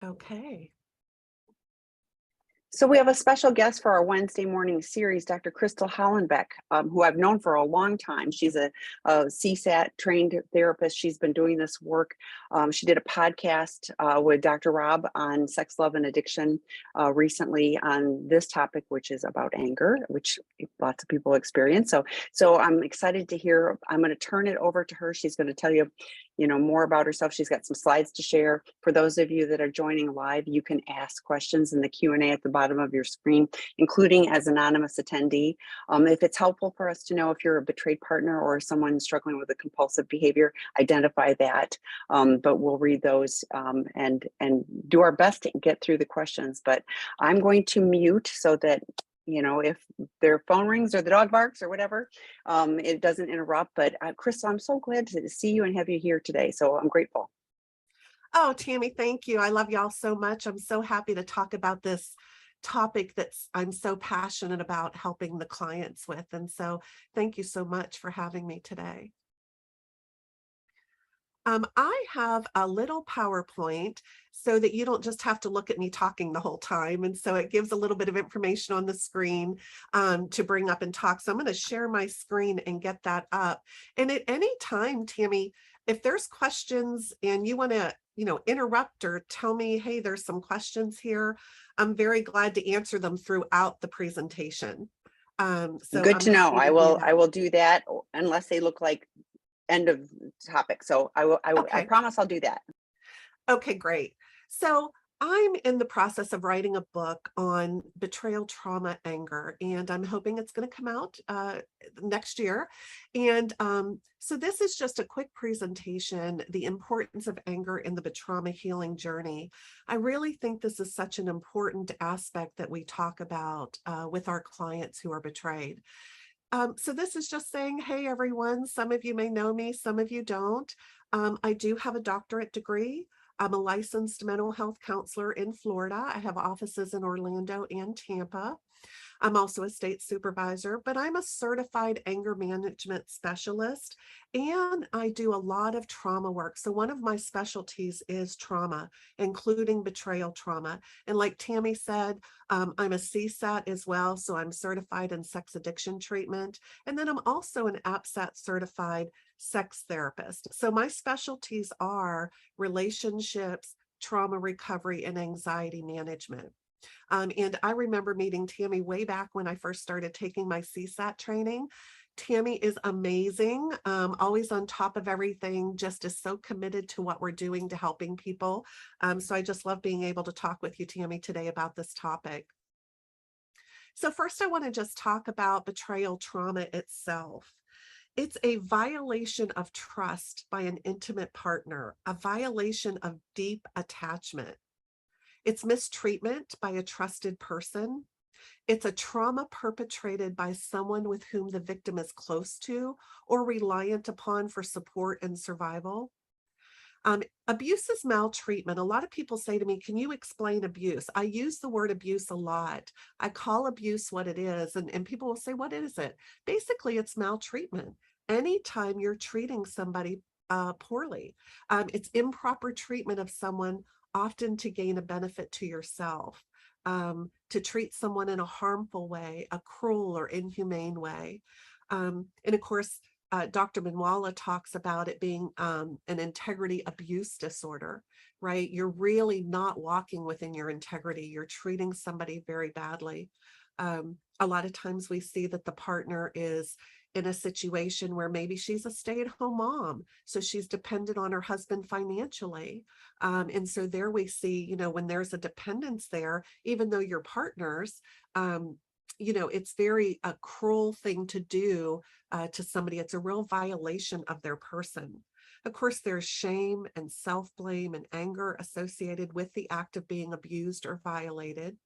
Okay. So we have a special guest for our Wednesday morning series, Dr. Crystal Hollenbeck, who I've known for a long time. She's a CSAT trained therapist. She's been doing this work. She did a podcast with Dr. Rob on sex, love, and addiction recently on this topic, which is about anger, which lots of people experience. So I'm excited to hear. I'm going to turn it over to her. She's going to tell you, more about herself. She's got some slides to share. For those of you that are joining live, you can ask questions in the Q&A at the bottom of your screen, including as anonymous attendee. If it's helpful for us to know if you're a betrayed partner or someone struggling with a compulsive behavior, identify that. But we'll read those and do our best to get through the questions. But I'm going to mute so that if their phone rings or the dog barks or whatever, it doesn't interrupt. But Crystal, I'm so glad to see you and have you here today. So I'm grateful. Oh, Tammy, thank you. I love y'all so much. I'm so happy to talk about this topic I'm so passionate about helping the clients with. And so thank you so much for having me today. I have a little PowerPoint so that you don't just have to look at me talking the whole time. And so it gives a little bit of information on the screen to bring up and talk. So I'm going to share my screen and get that up. And at any time, Tammy, if there's questions and you want to, interrupt or tell me, hey, there's some questions here, I'm very glad to answer them throughout the presentation. So Good I'm to know. happy to do I that. will do that unless they look like end of topic. So I Okay. promise I'll do that. Okay, great. So I'm in the process of writing a book on betrayal, trauma, anger, and I'm hoping it's going to come out next year. And so this is just a quick presentation, the importance of anger in the trauma healing journey. I really think this is such an important aspect that we talk about with our clients who are betrayed. So this is just saying, hey, everyone, some of you may know me, some of you don't. I do have a doctorate degree. I'm a licensed mental health counselor in Florida. I have offices in Orlando and Tampa. I'm also a state supervisor, but I'm a certified anger management specialist and I do a lot of trauma work. So one of my specialties is trauma, including betrayal trauma. And like Tammy said, I'm a CSAT as well. So I'm certified in sex addiction treatment. And then I'm also an APSAT certified sex therapist. So my specialties are relationships, trauma recovery, and anxiety management. And I remember meeting Tammy way back when I first started taking my CSAT training. Tammy is amazing, always on top of everything, just is so committed to what we're doing to helping people. So I just love being able to talk with you, Tammy, today about this topic. So first, I want to just talk about betrayal trauma itself. It's a violation of trust by an intimate partner, a violation of deep attachment. It's mistreatment by a trusted person. It's a trauma perpetrated by someone with whom the victim is close to or reliant upon for support and survival. Abuse is maltreatment. A lot of people say to me, can you explain abuse? I use the word abuse a lot. I call abuse what it is. And people will say, what is it? Basically, it's maltreatment. Anytime you're treating somebody poorly, it's improper treatment of someone, often to gain a benefit to yourself, to treat someone in a harmful way, a cruel or inhumane way. And of course, Dr. Manwala talks about it being an integrity abuse disorder, right? You're really not walking within your integrity. You're treating somebody very badly. A lot of times we see that the partner is in a situation where maybe she's a stay-at-home mom, so she's dependent on her husband financially. And so there we see, when there's a dependence there, even though you're partners, it's very a cruel thing to do to somebody. It's a real violation of their person. Of course, there's shame and self-blame and anger associated with the act of being abused or violated.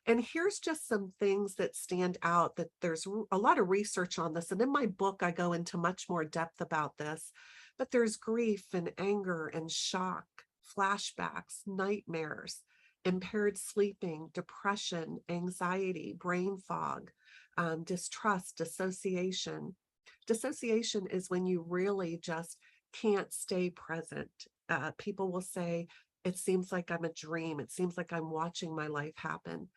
And here's just some things that stand out, that there's a lot of research on this. And in my book, I go into much more depth about this, but there's grief and anger and shock, flashbacks, nightmares, impaired sleeping, depression, anxiety, brain fog, distrust, dissociation. Dissociation is when you really just can't stay present. People will say, It seems like I'm a dream. It seems like I'm watching my life happen.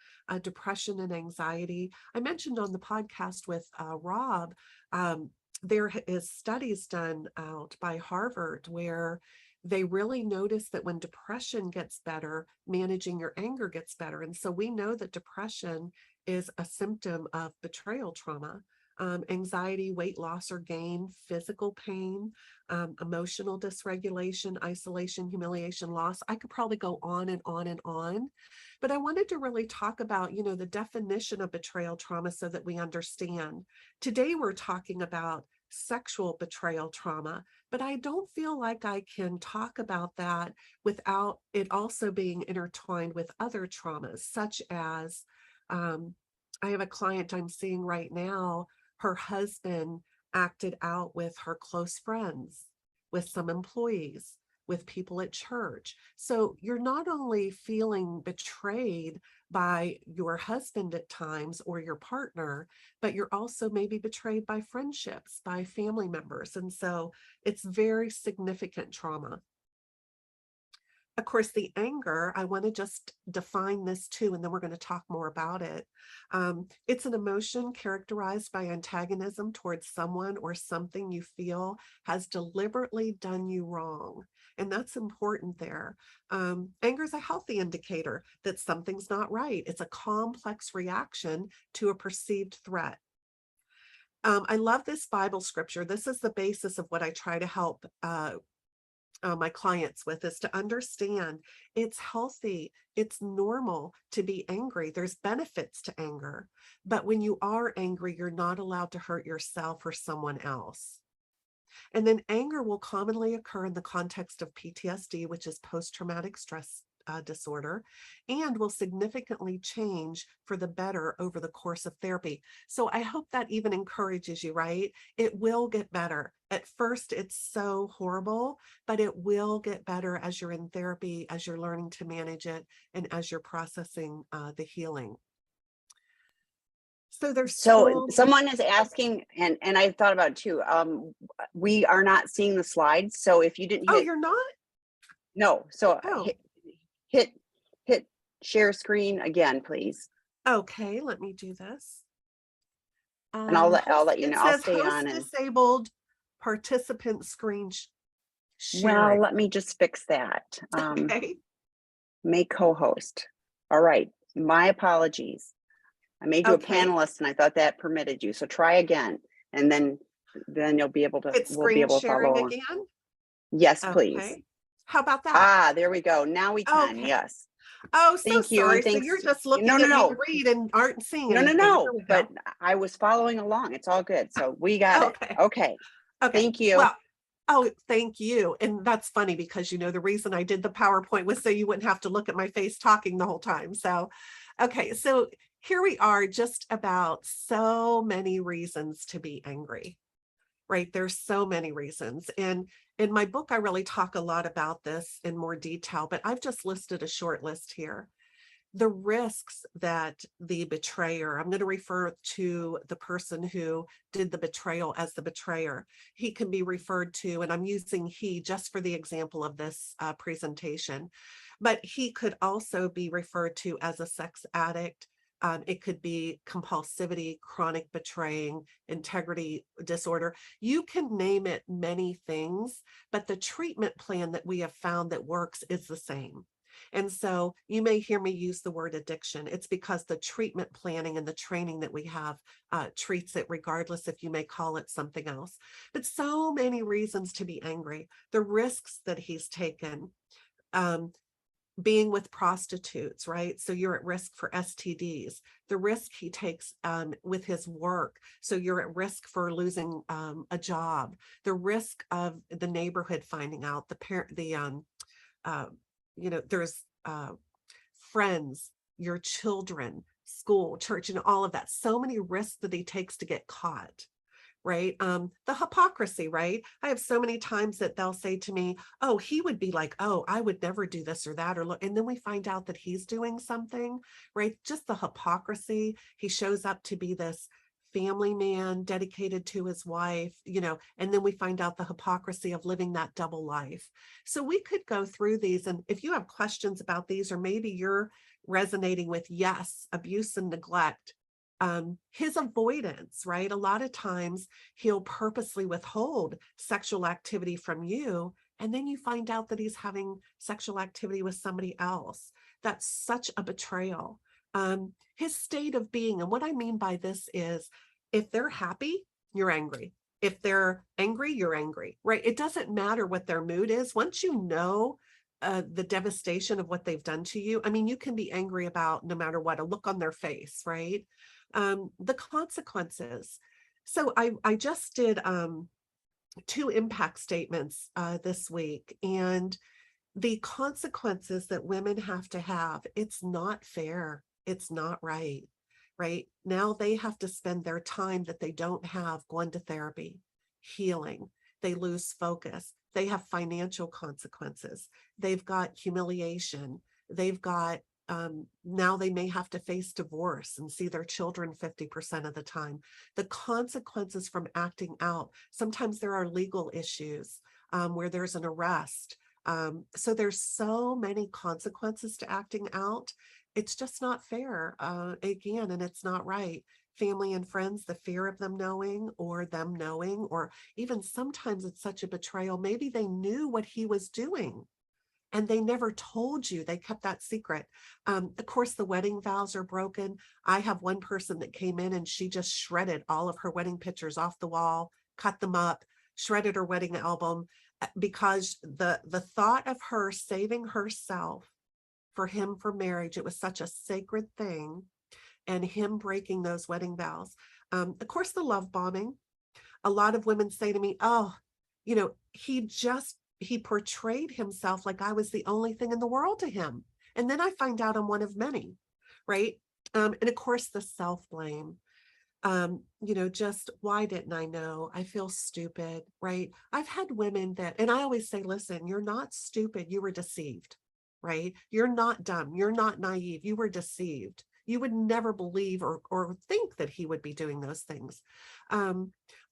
Depression and anxiety. I mentioned on the podcast with Rob, um, there is studies done out by Harvard where they really notice that when depression gets better, managing your anger gets better. And so we know that depression is a symptom of betrayal trauma. Anxiety, weight loss or gain, physical pain, emotional dysregulation, isolation, humiliation, loss. I could probably go on and on and on, but I wanted to really talk about, the definition of betrayal trauma so that we understand. Today, we're talking about sexual betrayal trauma, but I don't feel like I can talk about that without it also being intertwined with other traumas, such as I have a client I'm seeing right now. Her husband acted out with her close friends, with some employees, with people at church. So you're not only feeling betrayed by your husband at times or your partner, but you're also maybe betrayed by friendships, by family members. And so it's very significant trauma. Of course, the anger, I want to just define this too, and then we're going to talk more about it. It's an emotion characterized by antagonism towards someone or something you feel has deliberately done you wrong. And that's important there. Anger is a healthy indicator that something's not right. It's a complex reaction to a perceived threat. I love this Bible scripture. This is the basis of what I try to help my clients with, is to understand it's healthy, it's normal to be angry. There's benefits to anger, but when you are angry, you're not allowed to hurt yourself or someone else. And then anger will commonly occur in the context of PTSD, which is post-traumatic stress disorder, and will significantly change for the better over the course of therapy. So I hope that even encourages you, right? It will get better. At first, it's so horrible, but it will get better as you're in therapy, as you're learning to manage it, and as you're processing the healing. So there's So someone is asking, and I thought about it too. We are not seeing the slides, so if you didn't Oh, hit, you're not? no. So Oh, hit share screen again, please, okay. Let me do this. and I'll let you It know. I'll says stay host on and. disabled participant screen Well, sharing. let me just fix that. Okay. Make co-host. All right. My apologies. I made you a Okay. panelist and I thought that permitted you. So try again. And then we'll be able It's screen to follow sharing along. again. Yes, please. Okay. How about that? Ah, there we go. Now we can. Okay. Yes. Oh, so Thank you. And sorry. So thanks. you're just No, looking no, at me to no. read and aren't seeing No, no, anything. Here no. we But go. I was following along. It's all good. So we got it. Okay. Okay. Okay. Thank you. Well, oh, thank you. And that's funny because, the reason I did the PowerPoint was so you wouldn't have to look at my face talking the whole time. So, okay. So here we are, just about so many reasons to be angry, right? There's so many reasons. And in my book, I really talk a lot about this in more detail, but I've just listed a short list here. The risks that the betrayer, I'm going to refer to the person who did the betrayal as the betrayer. He can be referred to, and I'm using he just for the example of this presentation, but he could also be referred to as a sex addict. It could be compulsivity, chronic betraying, integrity disorder. You can name it many things, but the treatment plan that we have found that works is the same. And so you may hear me use the word addiction. It's because the treatment planning and the training that we have treats it, regardless if you may call it something else. But so many reasons to be angry. The risks that he's taken, being with prostitutes, right? So you're at risk for STDs. The risk he takes with his work. So you're at risk for losing a job. The risk of the neighborhood finding out, there's friends, your children, school, church, and all of that. So many risks that he takes to get caught, right? The hypocrisy, right? I have so many times that they'll say to me, oh, he would be like, oh, I would never do this or that, or look, and then we find out that he's doing something, right? Just the hypocrisy. He shows up to be this family man dedicated to his wife, and then we find out the hypocrisy of living that double life. So we could go through these. And if you have questions about these, or maybe you're resonating with, yes, abuse and neglect, his avoidance, right? A lot of times he'll purposely withhold sexual activity from you. And then you find out that he's having sexual activity with somebody else. That's such a betrayal. His state of being. And what I mean by this is, if they're happy, you're angry. If they're angry, you're angry, right? It doesn't matter what their mood is. Once you know the devastation of what they've done to you, I mean, you can be angry about no matter what, a look on their face, right? The consequences. So I just did 2 impact statements this week, and the consequences that women have, it's not fair. It's not right. Right now, they have to spend their time that they don't have going to therapy, healing. They lose focus. They have financial consequences. They've got humiliation. They've got now they may have to face divorce and see their children 50% of the time. The consequences from acting out. Sometimes there are legal issues where there's an arrest. So there's so many consequences to acting out. It's just not fair, again, and it's not right. Family and friends, the fear of them knowing, or even sometimes it's such a betrayal. Maybe they knew what he was doing and they never told you. They kept that secret. Of course, the wedding vows are broken. I have one person that came in and she just shredded all of her wedding pictures off the wall, cut them up, shredded her wedding album, because the thought of her saving herself for him for marriage, it was such a sacred thing, and him breaking those wedding vows. Of course, the love bombing. A lot of women say to me, oh, he portrayed himself like I was the only thing in the world to him. And then I find out I'm one of many, right? And of course, the self-blame. Just why didn't I know? I feel stupid, right? I've had women and I always say, listen, you're not stupid, you were deceived, right? You're not dumb, you're not naive, you were deceived. You would never believe or think that he would be doing those things.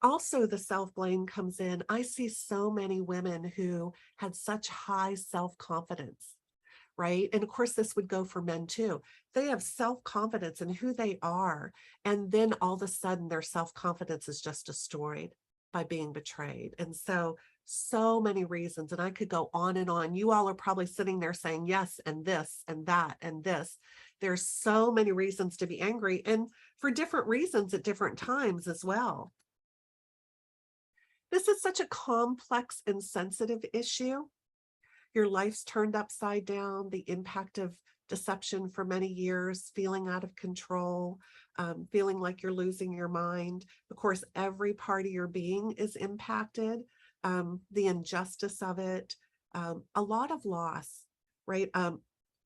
Also, the self-blame comes in. I see so many women who had such high self-confidence, right? And of course, this would go for men too. They have self-confidence in who they are. And then all of a sudden, their self-confidence is just destroyed by being betrayed. And so many reasons. And I could go on and on. You all are probably sitting there saying, yes, and this, and that, and this. There's so many reasons to be angry, and for different reasons at different times as well. This is such a complex and sensitive issue. Your life's turned upside down, the impact of deception for many years, feeling out of control, feeling like you're losing your mind. Of course, every part of your being is impacted, the injustice of it, a lot of loss, right?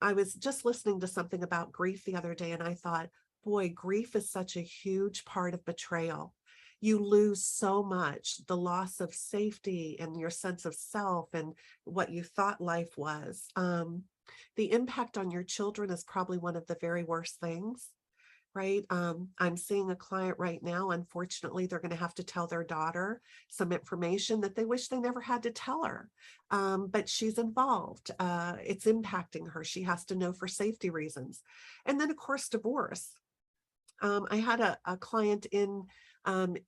I was just listening to something about grief the other day, and I thought, boy, grief is such a huge part of betrayal. You lose so much, the loss of safety and your sense of self and what you thought life was. The impact on your children is probably one of the very worst things, right? I'm seeing a client right now. Unfortunately, they're going to have to tell their daughter some information that they wish they never had to tell her. But she's involved. It's impacting her. She has to know for safety reasons. And then, of course, divorce. I had a client in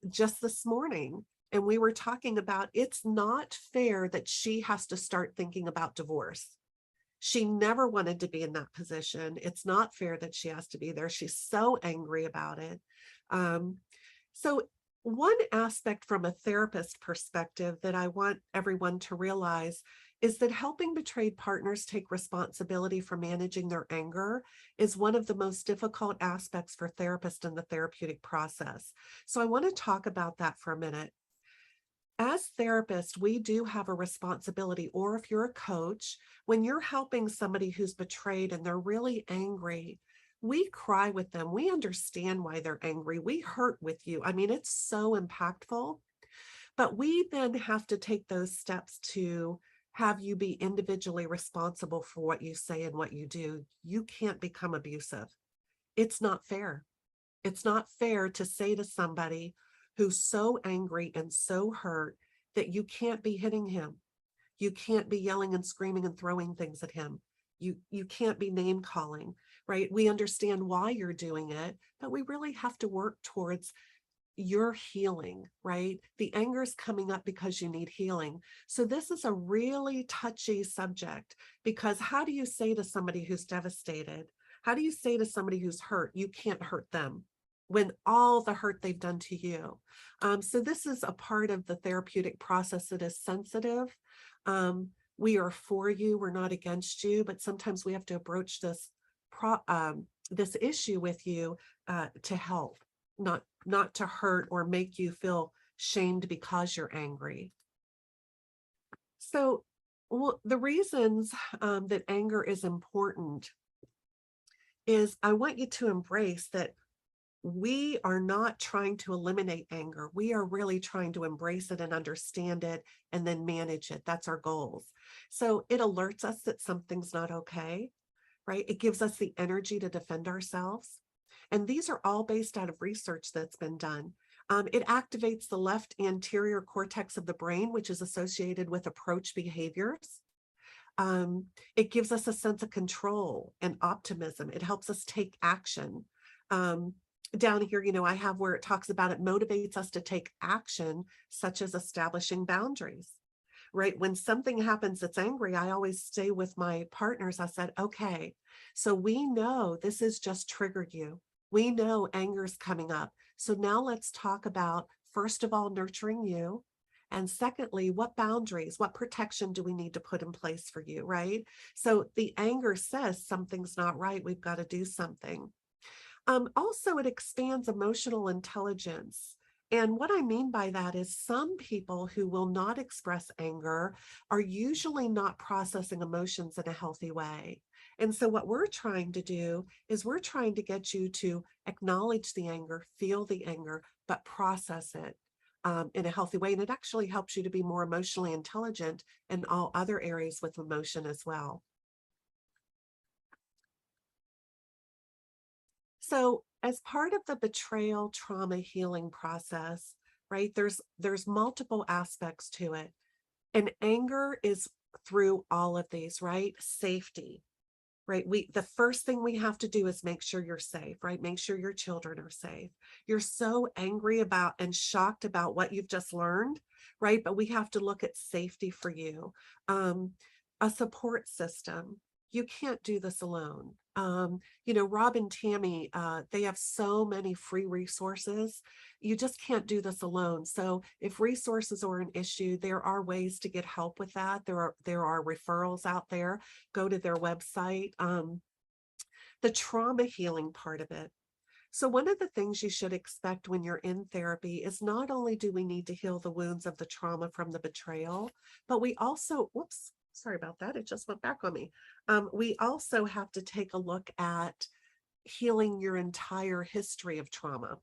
just this morning, and we were talking about it's not fair that she has to start thinking about divorce. She never wanted to be in that position. It's not fair that she has to be there. She's so angry about it. So one aspect from a therapist perspective that I want everyone to realize is that helping betrayed partners take responsibility for managing their anger is one of the most difficult aspects for therapists in the therapeutic process. So I want to talk about that for a minute. As therapists, we do have a responsibility, or if you're a coach, when you're helping somebody who's betrayed and they're really angry, we cry with them. We understand why they're angry. We hurt with you. I mean, it's so impactful. But we then have to take those steps to have you be individually responsible for what you say and what you do. You can't become abusive. It's not fair. It's not fair to say to somebody who's so angry and so hurt that you can't be hitting him. You can't be yelling and screaming and throwing things at him. You can't be name calling, right? We understand why you're doing it, but we really have to work towards your healing, right? The anger is coming up because you need healing. So this is a really touchy subject, because how do you say to somebody who's devastated? How do you say to somebody who's hurt, you can't hurt them when all the hurt they've done to you? So this is a part of the therapeutic process that is sensitive. We are for you, we're not against you, but sometimes we have to approach this issue with you to help, not to hurt or make you feel shamed because you're angry. So, well, the reasons that anger is important is I want you to embrace that we are not trying to eliminate anger. We are really trying to embrace it and understand it and then manage it. That's our goals. So it alerts us that something's not okay, right? It gives us the energy to defend ourselves. And these are all based out of research that's been done. It activates the left anterior cortex of the brain, which is associated with approach behaviors. It gives us a sense of control and optimism. It helps us take action. Down here, I have where it talks about it motivates us to take action, such as establishing boundaries, right? When something happens that's angry, I always stay with my partners. I said, okay, so we know this has just triggered you. We know anger is coming up. So now let's talk about, first of all, nurturing you. And secondly, what boundaries, what protection do we need to put in place for you, right? So the anger says something's not right. We've got to do something. Also, it expands emotional intelligence. And what I mean by that is some people who will not express anger are usually not processing emotions in a healthy way. And so what we're trying to do is we're trying to get you to acknowledge the anger, feel the anger, but process it in a healthy way. And it actually helps you to be more emotionally intelligent in all other areas with emotion as well. So as part of the betrayal trauma healing process, right, there's multiple aspects to it. And anger is through all of these, right? Safety, right? The first thing we have to do is make sure you're safe, right? Make sure your children are safe. You're so angry about and shocked about what you've just learned, right? But we have to look at safety for you. A support system. You can't do this alone. Rob and Tammy, they have so many free resources. You just can't do this alone. So if resources are an issue, there are ways to get help with that. There are referrals out there. Go to their website. The trauma healing part of it. So one of the things you should expect when you're in therapy is not only do we need to heal the wounds of the trauma from the betrayal, but we also, whoops, sorry about that. It just went back on me. We also have to take a look at healing your entire history of trauma.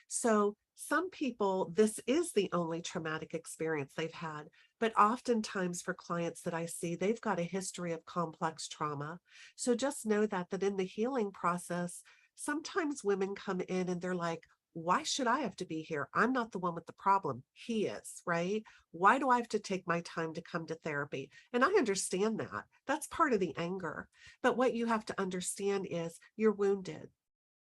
So some people, this is the only traumatic experience they've had, but oftentimes for clients that I see, they've got a history of complex trauma. So just know that in the healing process, sometimes women come in and they're like, why should I have to be here? I'm not the one with the problem. He is, right? Why do I have to take my time to come to therapy? And I understand that. That's part of the anger. But what you have to understand is you're wounded.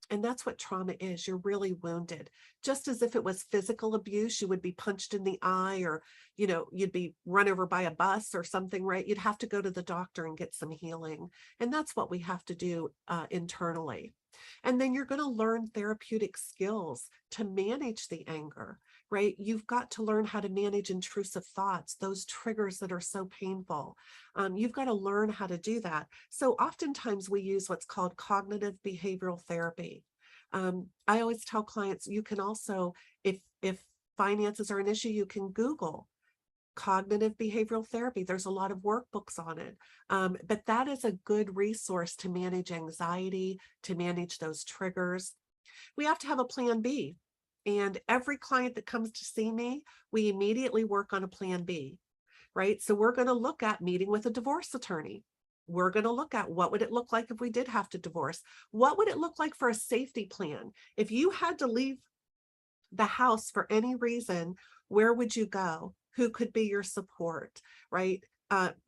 And that's what trauma is. You're really wounded. Just as if it was physical abuse, you would be punched in the eye, or, you'd be run over by a bus or something, right? You'd have to go to the doctor and get some healing. And that's what we have to do internally. And then you're going to learn therapeutic skills to manage the anger, right? You've got to learn how to manage intrusive thoughts, those triggers that are so painful. You've got to learn how to do that. So oftentimes we use what's called cognitive behavioral therapy. I always tell clients, you can also, if finances are an issue, you can Google cognitive behavioral therapy. There's a lot of workbooks on it. But that is a good resource to manage anxiety, to manage those triggers. We have to have a plan B. And every client that comes to see me, we immediately work on a plan B, right? So we're going to look at meeting with a divorce attorney. we're going to look at what would it look like if we did have to divorce? What would it look like for a safety plan? If you had to leave the house for any reason, where would you go? Who could be your support, right?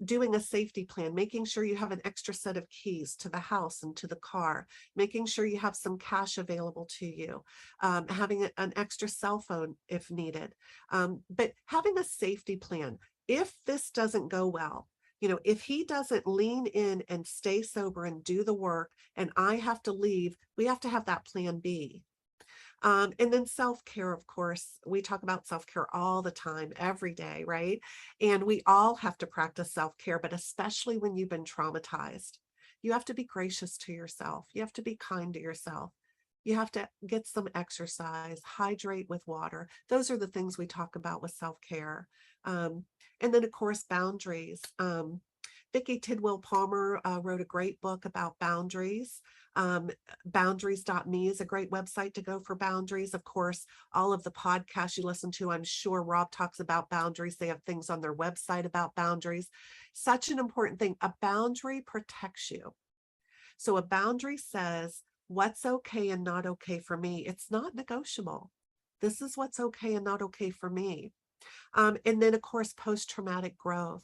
Doing a safety plan, making sure you have an extra set of keys to the house and to the car, making sure you have some cash available to you, having an extra cell phone if needed. But having a safety plan, if this doesn't go well, if he doesn't lean in and stay sober and do the work and I have to leave, we have to have that plan B. And then self-care, of course, we talk about self-care all the time, every day, right? And we all have to practice self-care, but especially when you've been traumatized, you have to be gracious to yourself. You have to be kind to yourself. You have to get some exercise, hydrate with water. Those are the things we talk about with self-care. And then, of course, boundaries. Vicki Tidwell Palmer wrote a great book about boundaries. Boundaries.me is a great website to go for boundaries. Of course, all of the podcasts you listen to, I'm sure Rob talks about boundaries. They have things on their website about boundaries. Such an important thing. A boundary protects you. So a boundary says what's okay and not okay for me. It's not negotiable. This is what's okay and not okay for me. And then, of course, post-traumatic growth.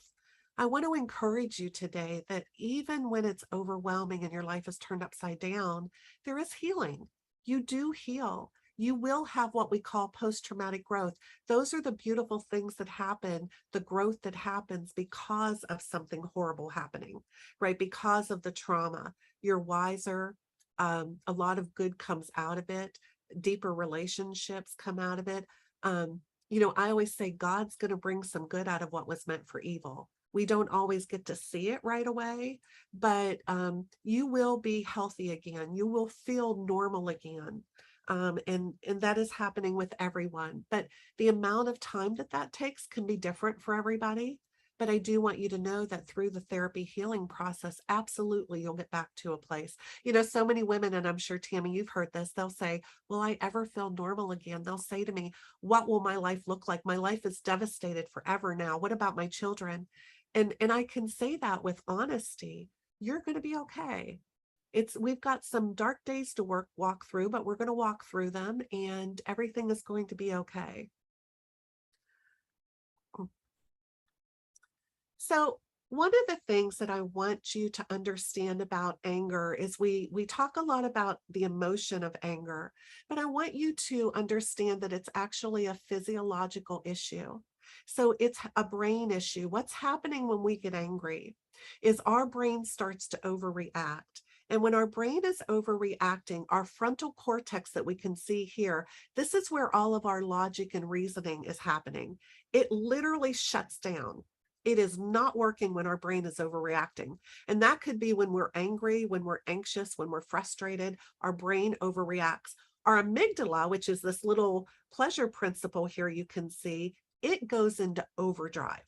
I want to encourage you today that even when it's overwhelming and your life is turned upside down, there is healing. You do heal. You will have what we call post-traumatic growth. Those are the beautiful things that happen, the growth that happens because of something horrible happening, right? Because of the trauma. You're wiser. A lot of good comes out of it. Deeper relationships come out of it. I always say God's going to bring some good out of what was meant for evil. We don't always get to see it right away, but you will be healthy again. You will feel normal again. And that is happening with everyone. But the amount of time that takes can be different for everybody. But I do want you to know that through the therapy healing process, absolutely, you'll get back to a place. So many women, and I'm sure, Tammy, you've heard this, they'll say, will I ever feel normal again? They'll say to me, what will my life look like? My life is devastated forever now. What about my children? And I can say that with honesty. You're going to be okay. We've got some dark days to walk through, but we're going to walk through them and everything is going to be okay. So one of the things that I want you to understand about anger is we talk a lot about the emotion of anger, but I want you to understand that it's actually a physiological issue. So it's a brain issue. What's happening when we get angry is our brain starts to overreact. And when our brain is overreacting, our frontal cortex that we can see here, this is where all of our logic and reasoning is happening. It literally shuts down. It is not working when our brain is overreacting. And that could be when we're angry, when we're anxious, when we're frustrated, our brain overreacts. Our amygdala, which is this little pleasure principle here you can see, it goes into overdrive.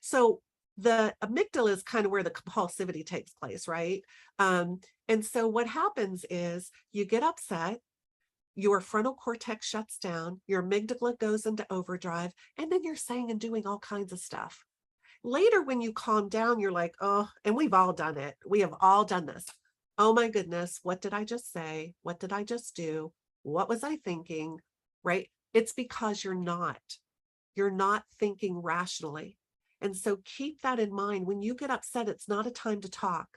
So the amygdala is kind of where the compulsivity takes place, right? And so what happens is you get upset, your frontal cortex shuts down, your amygdala goes into overdrive, and then you're saying and doing all kinds of stuff. Later, when you calm down, you're like, oh, and we've all done it. We have all done this. Oh my goodness, what did I just say? What did I just do? What was I thinking? Right? It's because you're not thinking rationally. And so keep that in mind. When you get upset, it's not a time to talk.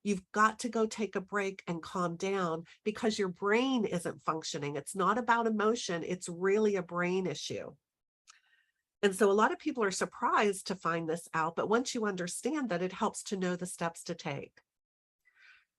You've got to go take a break and calm down because your brain isn't functioning. It's not about emotion. It's really a brain issue. And so a lot of people are surprised to find this out, but once you understand that, it helps to know the steps to take.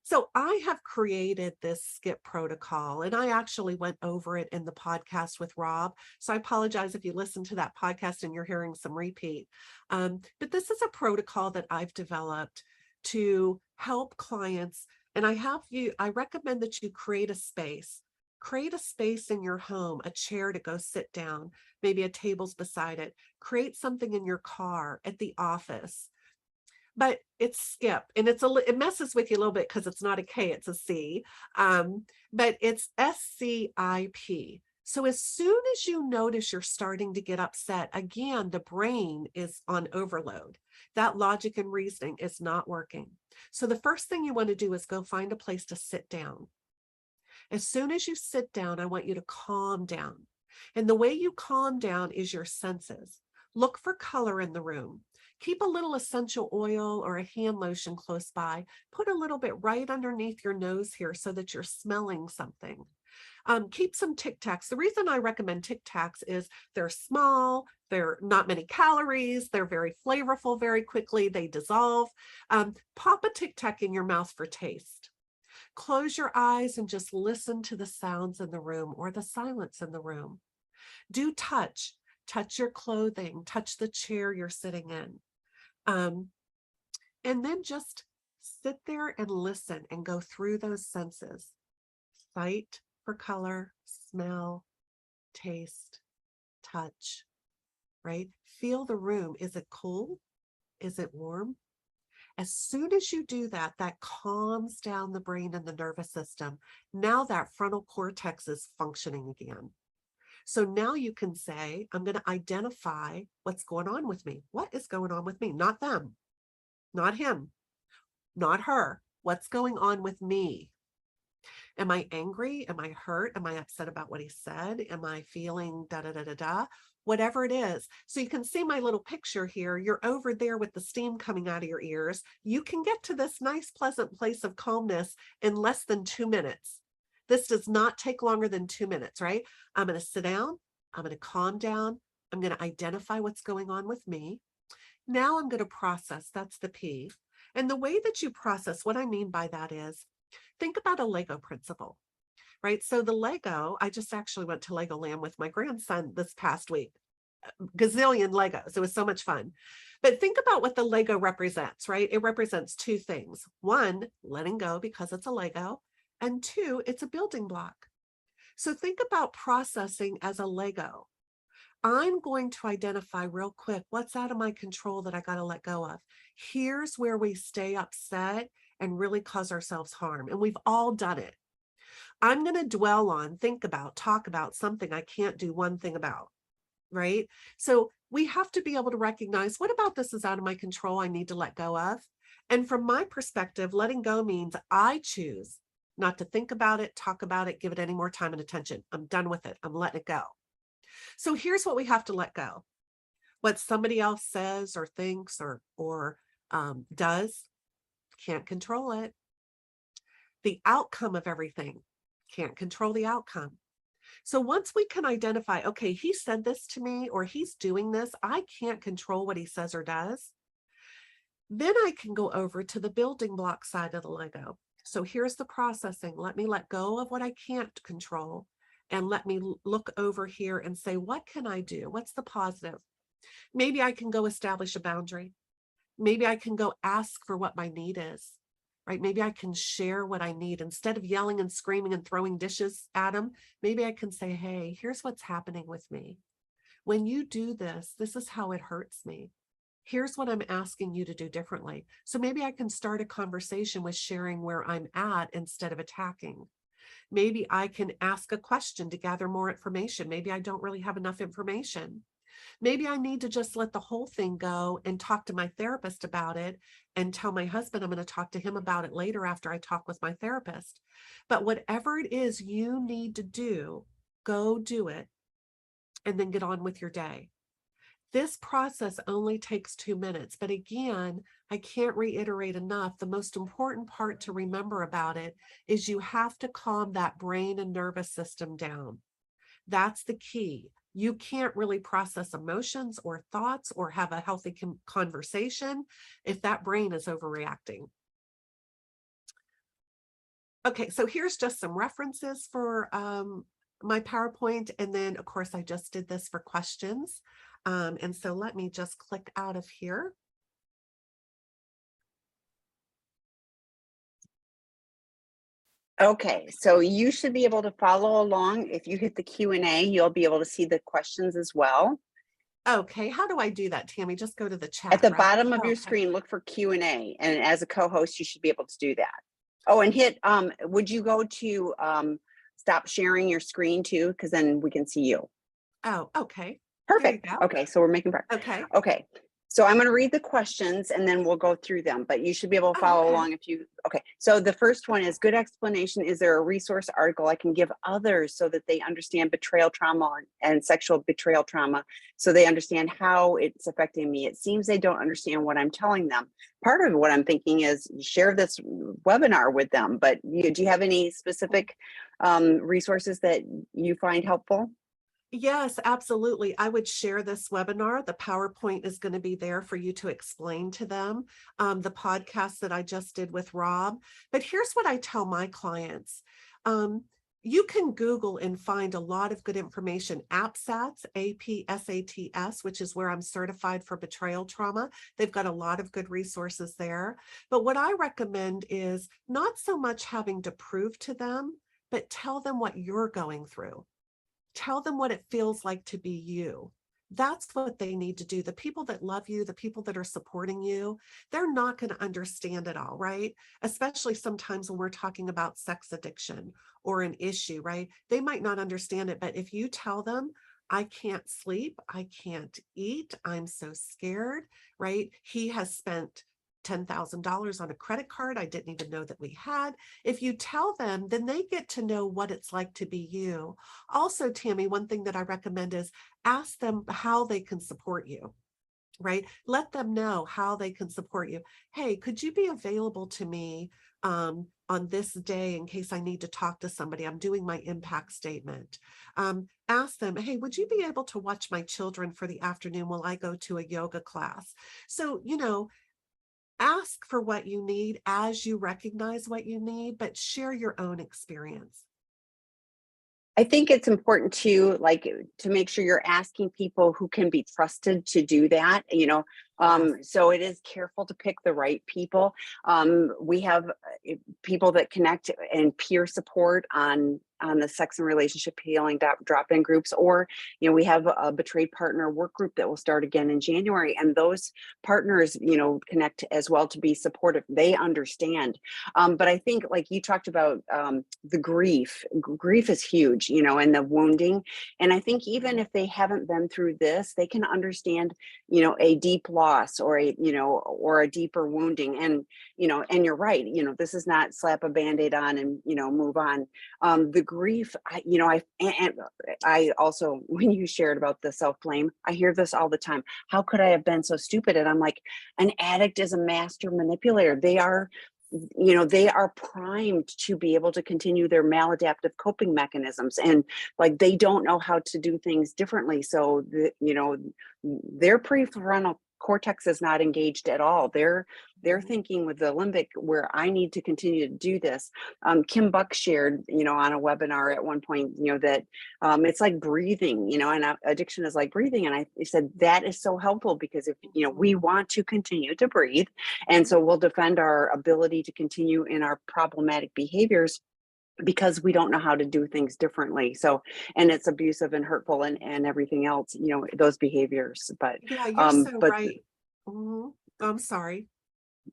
So I have created this skip protocol, and I actually went over it in the podcast with Rob. So I apologize if you listen to that podcast and you're hearing some repeat. But this is a protocol that I've developed to help clients. And I recommend that you create a space. Create a space in your home, a chair to go sit down, maybe a table's beside it. Create something in your car, at the office. But it's skip, and it messes with you a little bit because it's not a K, it's a C. But it's SCIP. So as soon as you notice you're starting to get upset, again, the brain is on overload. That logic and reasoning is not working. So the first thing you want to do is go find a place to sit down. As soon as you sit down, I want you to calm down. And the way you calm down is your senses. Look for color in the room. Keep a little essential oil or a hand lotion close by. Put a little bit right underneath your nose here so that you're smelling something. Keep some Tic Tacs. The reason I recommend Tic Tacs is they're small, they're not many calories, they're very flavorful very quickly, they dissolve. Pop a Tic Tac in your mouth for taste. Close your eyes and just listen to the sounds in the room or the silence in the room. Do touch. Touch your clothing, touch the chair you're sitting in. And then just sit there and listen and go through those senses. Sight for color, smell, taste, touch, right? Feel the room. Is it cool? Is it warm? As soon as you do that, that calms down the brain and the nervous system. Now that frontal cortex is functioning again. So now you can say, I'm going to identify what's going on with me. What is going on with me? Not them, not him, not her. What's going on with me? Am I angry? Am I hurt? Am I upset about what he said? Am I feeling da da da da da? Whatever it is. So you can see my little picture here. You're over there with the steam coming out of your ears. You can get to this nice, pleasant place of calmness in less than 2 minutes. This does not take longer than 2 minutes, right? I'm going to sit down. I'm going to calm down. I'm going to identify what's going on with me. Now I'm going to process. That's the P. And the way that you process, what I mean by that is, think about a Lego principle, right? So the Lego, I just actually went to Legoland with my grandson this past week. Gazillion Legos. It was so much fun. But think about what the Lego represents, right? It represents two things. One, letting go because it's a Lego. And two, it's a building block. So think about processing as a Lego. I'm going to identify real quick what's out of my control that I got to let go of. Here's where we stay upset and really cause ourselves harm. And we've all done it. I'm going to dwell on, think about, talk about something I can't do one thing about, right? So we have to be able to recognize, what about this is out of my control I need to let go of? And from my perspective, letting go means I choose not to think about it, talk about it, give it any more time and attention. I'm done with it. I'm letting it go. So here's what we have to let go. What somebody else says or thinks or does, can't control it. The outcome of everything, can't control the outcome. So once we can identify, okay, he said this to me or he's doing this, I can't control what he says or does. Then I can go over to the building block side of the Lego. So here's the processing. Let me let go of what I can't control and let me look over here and say, what can I do? What's the positive? Maybe I can go establish a boundary. Maybe I can go ask for what my need is, right? Maybe I can share what I need instead of yelling and screaming and throwing dishes at him. Maybe I can say, hey, here's what's happening with me. When you do this, this is how it hurts me. Here's what I'm asking you to do differently. So maybe I can start a conversation with sharing where I'm at instead of attacking. Maybe I can ask a question to gather more information. Maybe I don't really have enough information. Maybe I need to just let the whole thing go and talk to my therapist about it and tell my husband I'm going to talk to him about it later after I talk with my therapist. But whatever it is you need to do, go do it and then get on with your day. This process only takes 2 minutes. But again, I can't reiterate enough. The most important part to remember about it is you have to calm that brain and nervous system down. That's the key. You can't really process emotions or thoughts or have a healthy conversation if that brain is overreacting. Okay, so here's just some references for my PowerPoint. And then, of course, I just did this for questions. And so let me just click out of here. Okay, so you should be able to follow along. If you hit the Q&A, you'll be able to see the questions as well. Okay, how do I do that, Tammy? Just go to the chat, At the right? bottom of your Okay. screen, look for Q&A, and as a co-host, you should be able to do that. Oh, and hit, would you go to stop sharing your screen too, because then we can see you. Oh, okay. There you Perfect. go. Okay, so we're making progress. Okay. Okay, so I'm going to read the questions and then we'll go through them, but you should be able to Oh, follow okay. along if you, okay. So the first one is good explanation. Is there a resource article I can give others so that they understand betrayal trauma and sexual betrayal trauma so they understand how it's affecting me? It seems they don't understand what I'm telling them. Part of what I'm thinking is share this webinar with them, but do you have any specific resources that you find helpful? Yes, absolutely. I would share this webinar. The PowerPoint is going to be there for you to explain to them, the podcast that I just did with Rob. But here's what I tell my clients. You can Google and find a lot of good information. APSATS, APSATS, which is where I'm certified for betrayal trauma. They've got a lot of good resources there. But what I recommend is not so much having to prove to them, but tell them what you're going through. Tell them what it feels like to be you. That's what they need to do. The people that love you, the people that are supporting you, they're not going to understand it all, right? Especially sometimes when we're talking about sex addiction or an issue, right? They might not understand it, but if you tell them, I can't sleep, I can't eat, I'm so scared, right? He has spent $10,000 on a credit card I didn't even know that we had. If you tell them, then they get to know what it's like to be you. Also, Tammy, one thing that I recommend is ask them how they can support you, right? Let them know how they can support you. Hey, could you be available to me on this day in case I need to talk to somebody? I'm doing my impact statement. Ask them, hey, would you be able to watch my children for the afternoon while I go to a yoga class? So, ask for what you need as you recognize what you need, but share your own experience. I think it's important to make sure you're asking people who can be trusted to do that, Yes. so it is careful to pick the right people. We have people that connect and peer support on the sex and relationship healing drop-in groups, or we have a betrayed partner work group that will start again in January, and those partners connect as well to be supportive. They understand, but I think like you talked about, the grief is huge, and the wounding, and I think even if they haven't been through this, they can understand a deep loss or a deeper wounding, and you're right, this is not slap a band-aid on and move on. The grief, I also, when you shared about the self-blame, I hear this all the time. How could I have been so stupid? And I'm like, an addict is a master manipulator. They are primed to be able to continue their maladaptive coping mechanisms, and like they don't know how to do things differently, so their prefrontal cortex is not engaged at all. They're thinking with the limbic, where I need to continue to do this. Kim Buck shared on a webinar at one point that it's like breathing, and addiction is like breathing, and I said that is so helpful, because if we want to continue to breathe, and so we'll defend our ability to continue in our problematic behaviors because we don't know how to do things differently. So, and it's abusive and hurtful and everything else, those behaviors. Yeah, you're so But right. Mhm. I'm sorry.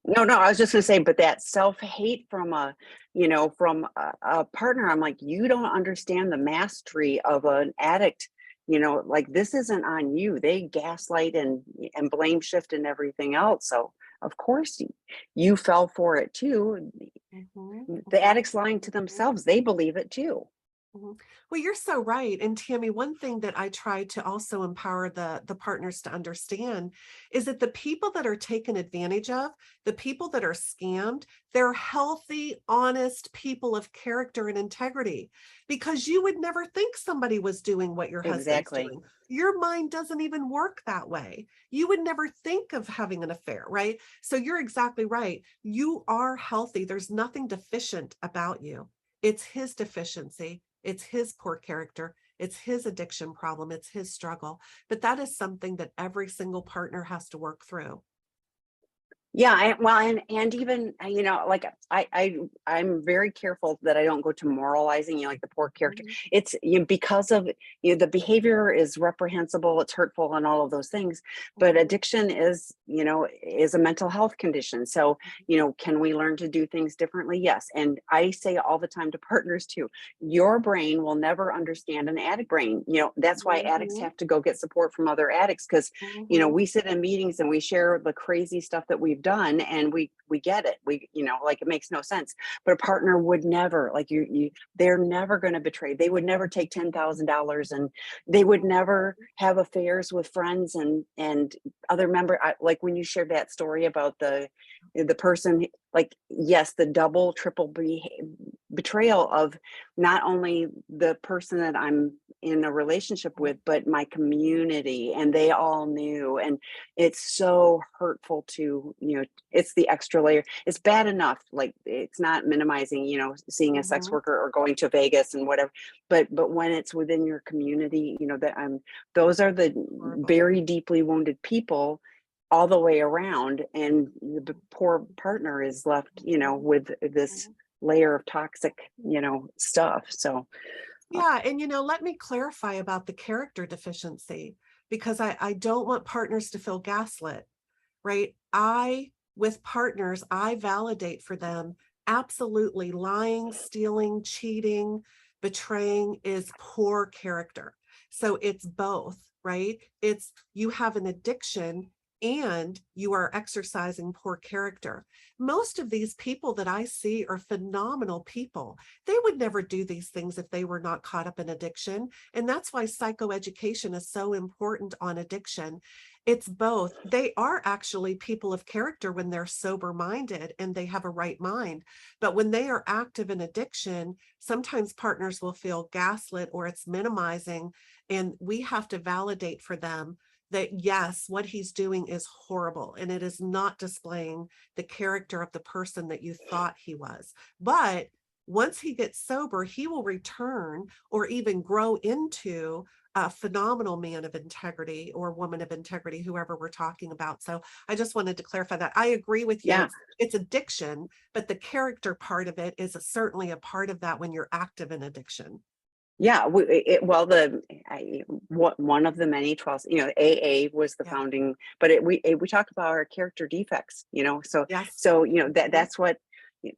no, I was just gonna say, but that self-hate from a partner, I'm like, you don't understand the mastery of an addict. Like this isn't on you. They gaslight and blame shift and everything else. So of course you fell for it too. Mhm, The mhm, addicts lying to mhm. themselves, they believe it too. Mhm. Well, you're so right. And Tammy, one thing that I try to also empower the partners to understand is that the people that are taken advantage of, the people that are scammed, they're healthy, honest people of character and integrity. Because you would never think somebody was doing what your husband's Exactly. doing. Your mind doesn't even work that way. You would never think of having an affair, right? So you're exactly right. You are healthy. There's nothing deficient about you. It's his deficiency. It's his poor character. It's his addiction problem. It's his struggle. But that is something that every single partner has to work through. Yeah, well, and even like I'm very careful that I don't go to moralizing, like the poor character. Mhm, It's because of the behavior is reprehensible, it's hurtful, and all of those things. But mhm, addiction is a mental health condition. So can we learn to do things differently? Yes, and I say all the time to partners too. Your brain will never understand an addict brain. That's why addicts mhm, have to go get support from other addicts because mhm. we sit in meetings and we share the crazy stuff that we've done and we get it. Like it makes no sense. But a partner would never, like they're never going to betray. They would never take $10,000 and they would never have affairs with friends and other like when you shared that story about the person, like, yes, the double, triple betrayal of not only the person that I'm in a relationship with, but my community, and they all knew. And it's so hurtful to, it's the extra layer. It's bad enough, like it's not minimizing, seeing a sex Mhm. worker or going to Vegas and whatever. But when it's within your community, that those are the Horrible. very deeply wounded people all the way around, and the poor partner is left, Mhm, with this mhm. layer of toxic, stuff. So Yeah, and let me clarify about the character deficiency because I don't want partners to feel gaslit, right? With partners, I validate for them absolutely lying, stealing, cheating, betraying is poor character. So it's both, right? It's you have an addiction and you are exercising poor character. Most of these people that I see are phenomenal people. They would never do these things if they were not caught up in addiction. And that's why psychoeducation is so important on addiction. It's both. They are actually people of character when they're sober minded and they have a right mind. But when they are active in addiction, sometimes partners will feel gaslit or it's minimizing. And we have to validate for them that, yes, what he's doing is horrible and it is not displaying the character of the person that you thought he was. But once he gets sober, he will return or even grow into a phenomenal man of integrity or woman of integrity, whoever we're talking about. So I just wanted to clarify that. I agree with you. yeah. It's addiction, but the character part of it is certainly a part of that when you're active in addiction. Yeah, well, one of the many 12, AA was the Yeah. founding, but we talk about our character defects, so Yes. Mhm.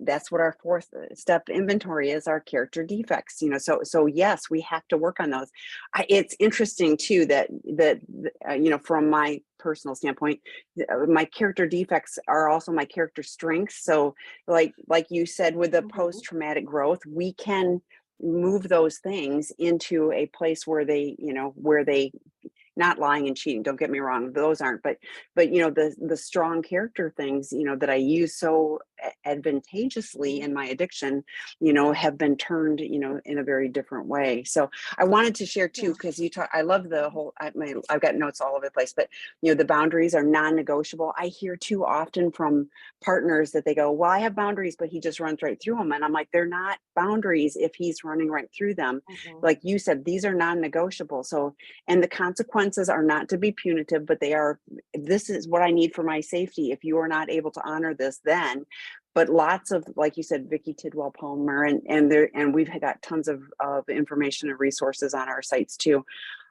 that's what our fourth step inventory is, our character defects, so yes, we have to work on those. It's interesting too that from my personal standpoint, my character defects are also my character strengths. So like you said, with the Mhm. post-traumatic growth, we can move those things into a place where they not lying and cheating, don't get me wrong, those aren't, but the strong character things, that I use so advantageously Mhm. in my addiction, have been turned, in a very different way. So I wanted to share too, Yeah. because I love the whole, I've got notes all over the place, but the boundaries are non-negotiable. I hear too often from partners that they go, well, I have boundaries, but he just runs right through them. And I'm like, they're not boundaries if he's running right through them. Mhm. Like you said, these are non-negotiable. So, and the consequences are not to be punitive, but this is what I need for my safety. If you are not able to honor this, then, but lots of, like you said, Vicky Tidwell Palmer, and we've got tons of information and resources on our sites too.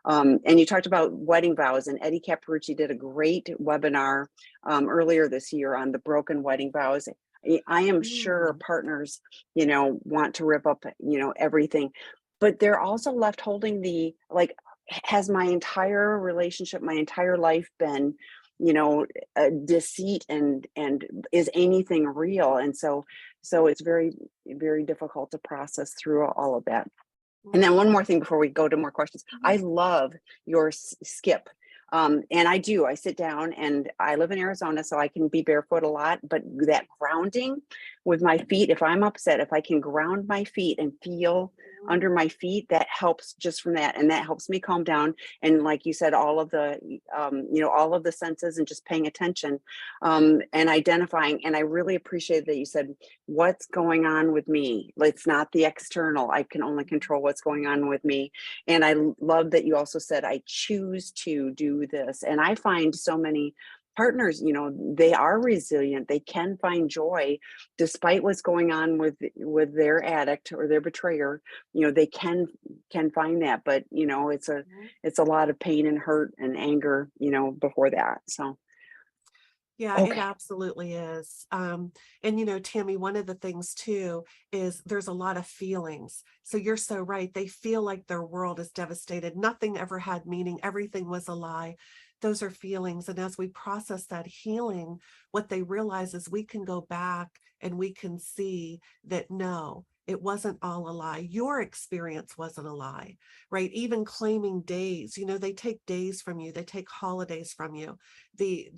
And you talked about wedding vows, and Eddie Caparucci did a great webinar earlier this year on the broken wedding vows. I am sure Mm. partners, want to rip up, everything, but they're also left holding the, like, has my entire relationship, my entire life been, a deceit, and is anything real? And so it's very, very difficult to process through all of that. And then Mhm. one more thing before we go to more questions. Mhm. I love your skip. And I sit down, and I live in Arizona, so I can be barefoot a lot, but that grounding with my feet, if I'm upset, if I can ground my feet and feel under my feet, that helps just from that. And that helps me calm down. And like you said, all of the senses and just paying attention, and identifying. And I really appreciate that you said, what's going on with me? It's not the external. I can only control what's going on with me. And I love that you also said, I choose to do this. And I find so many partners, they are resilient. They can find joy despite what's going on with their addict or their betrayer. They can find that, but Mhm. it's a lot of pain and hurt and anger, before that. So Yeah, it okay. absolutely is. And Tammy, one of the things too is there's a lot of feelings. So you're so right. They feel like their world is devastated. Nothing ever had meaning. Everything was a lie. Those are feelings. And as we process that healing, what they realize is we can go back and we can see that no, it wasn't all a lie. Your experience wasn't a lie, right? Even claiming days, they take days from you, they take holidays from you. The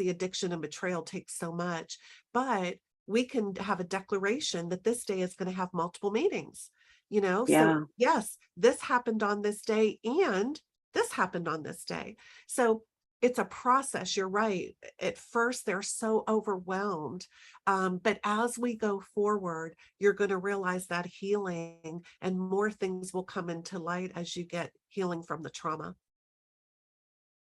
addiction and betrayal takes so much, but we can have a declaration that this day is going to have multiple meanings, so Yeah. yes, this happened on this day and this happened on this day. So it's a process. You're right. At first they're so overwhelmed, but as we go forward, you're going to realize that healing and more things will come into light as you get healing from the trauma.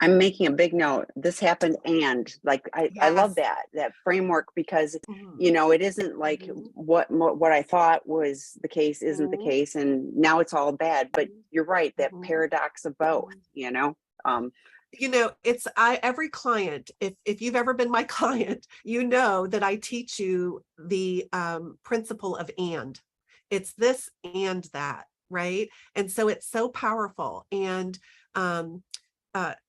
I'm making a big note. This happened, and like I love Yes. that framework because Mhm. it isn't like Mhm. what I thought was the case isn't the Mhm. case, and now it's all bad. But you're right, that Mhm. paradox of both. Mhm. Um, It's I every client, if you've ever been my client, that I teach you the principle of and. It's this and that, right? And so it's so powerful. And um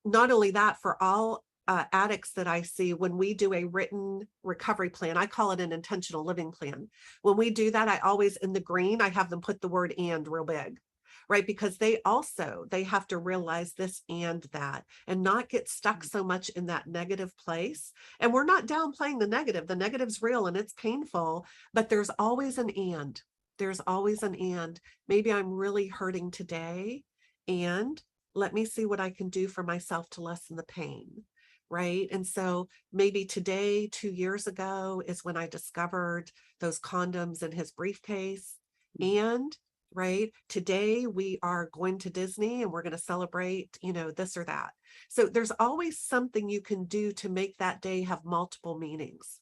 not only that, for all addicts that I see, when we do a written recovery plan, I call it an intentional living plan. When we do that, I always in the green, I have them put the word and real big, right? Because they have to realize this and that and not get stuck so much in that negative place. And we're not downplaying the negative. The negative's real and it's painful, but there's always an and. There's always an and. Maybe I'm really hurting today, and let me see what I can do for myself to lessen the pain. Right. And so maybe today, 2 years ago, is when I discovered those condoms in his briefcase. And right, today we are going to Disney and we're going to celebrate, this or that. So there's always something you can do to make that day have multiple meanings.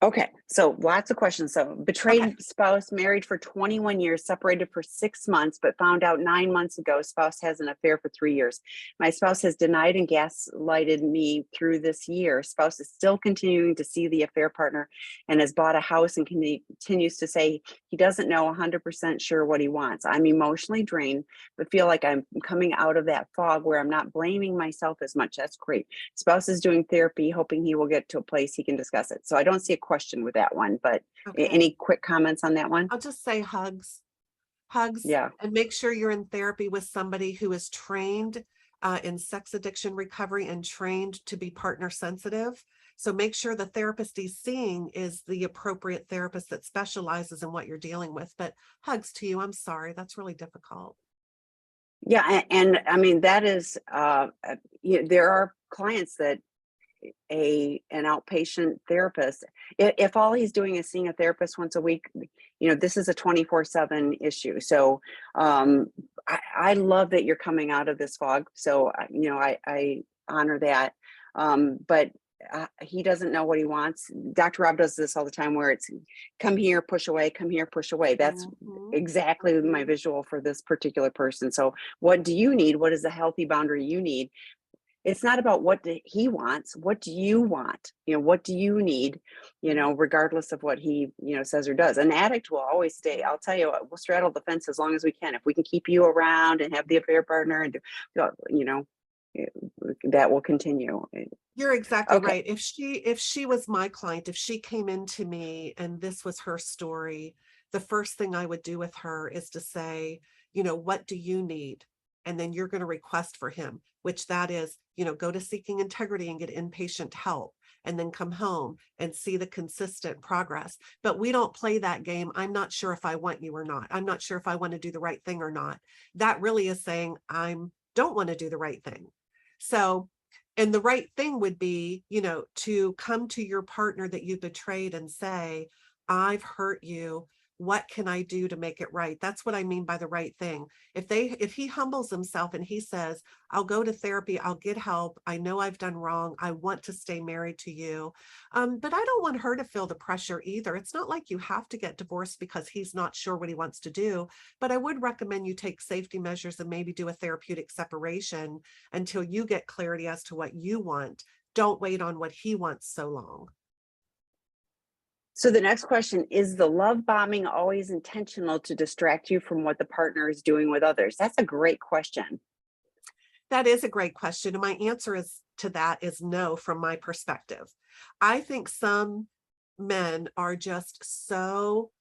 Okay, so lots of questions. So, Okay. betrayed spouse, married for 21 years, separated for 6 months, but found out 9 months ago spouse has an affair for 3 years. My spouse has denied and gaslighted me through this year. Spouse is still continuing to see the affair partner and has bought a house and continues to say he doesn't know 100% sure what he wants. I'm emotionally drained, but feel like I'm coming out of that fog where I'm not blaming myself as much. That's great. Spouse is doing therapy, hoping he will get to a place he can discuss it. So I don't see a question with that one, but Okay. any quick comments on that one? I'll just say hugs. Hugs, Yeah. and make sure you're in therapy with somebody who is trained in sex addiction recovery and trained to be partner sensitive. So make sure the therapist he's seeing is the appropriate therapist that specializes in what you're dealing with. But hugs to you. I'm sorry. That's really difficult. Yeah. And I mean, that is, there are clients that an outpatient therapist, if all he's doing is seeing a therapist once a week, this is a 24/7 issue. So I love that you're coming out of this fog. So I honor that. But he doesn't know what he wants. Dr. Rob does this all the time where it's come here, push away, come here, push away. That's Mhm, exactly my mhm. visual for this particular person. So what do you need? What is the healthy boundary you need? It's not about he wants. What do you want? What do you need? Regardless of what he, says or does. An addict will always stay. I'll tell you what, we'll straddle the fence as long as we can. If we can keep you around and have the affair partner and you know, eh, that will continue. You're exactly Okay. right. If she was my client, if she came into me and this was her story, the first thing I would do with her is to say, what do you need? And then you're going to request for him, which that is, go to Seeking Integrity and get inpatient help and then come home and see the consistent progress. But we don't play that game. I'm not sure if I want you or not. I'm not sure if I want to do the right thing or not. That really is saying I'm don't want to do the right thing. So, and the right thing would be, to come to your partner that you betrayed and say, I've hurt you. what can I do to make it right? That's what I mean by the right thing. If he humbles himself and he says, I'll go to therapy, I'll get help. I know I've done wrong. I want to stay married to you. But I don't want her to feel the pressure either. It's not like you have to get divorced because he's not sure what he wants to do. But I would recommend you take safety measures and maybe do a therapeutic separation until you get clarity as to what you want. Don't wait on what he wants so long. So the next question, is the love bombing always intentional to distract you from what the partner is doing with others? That's a great question. That is a great question. And my answer is to that is no, from my perspective. I think some men are just so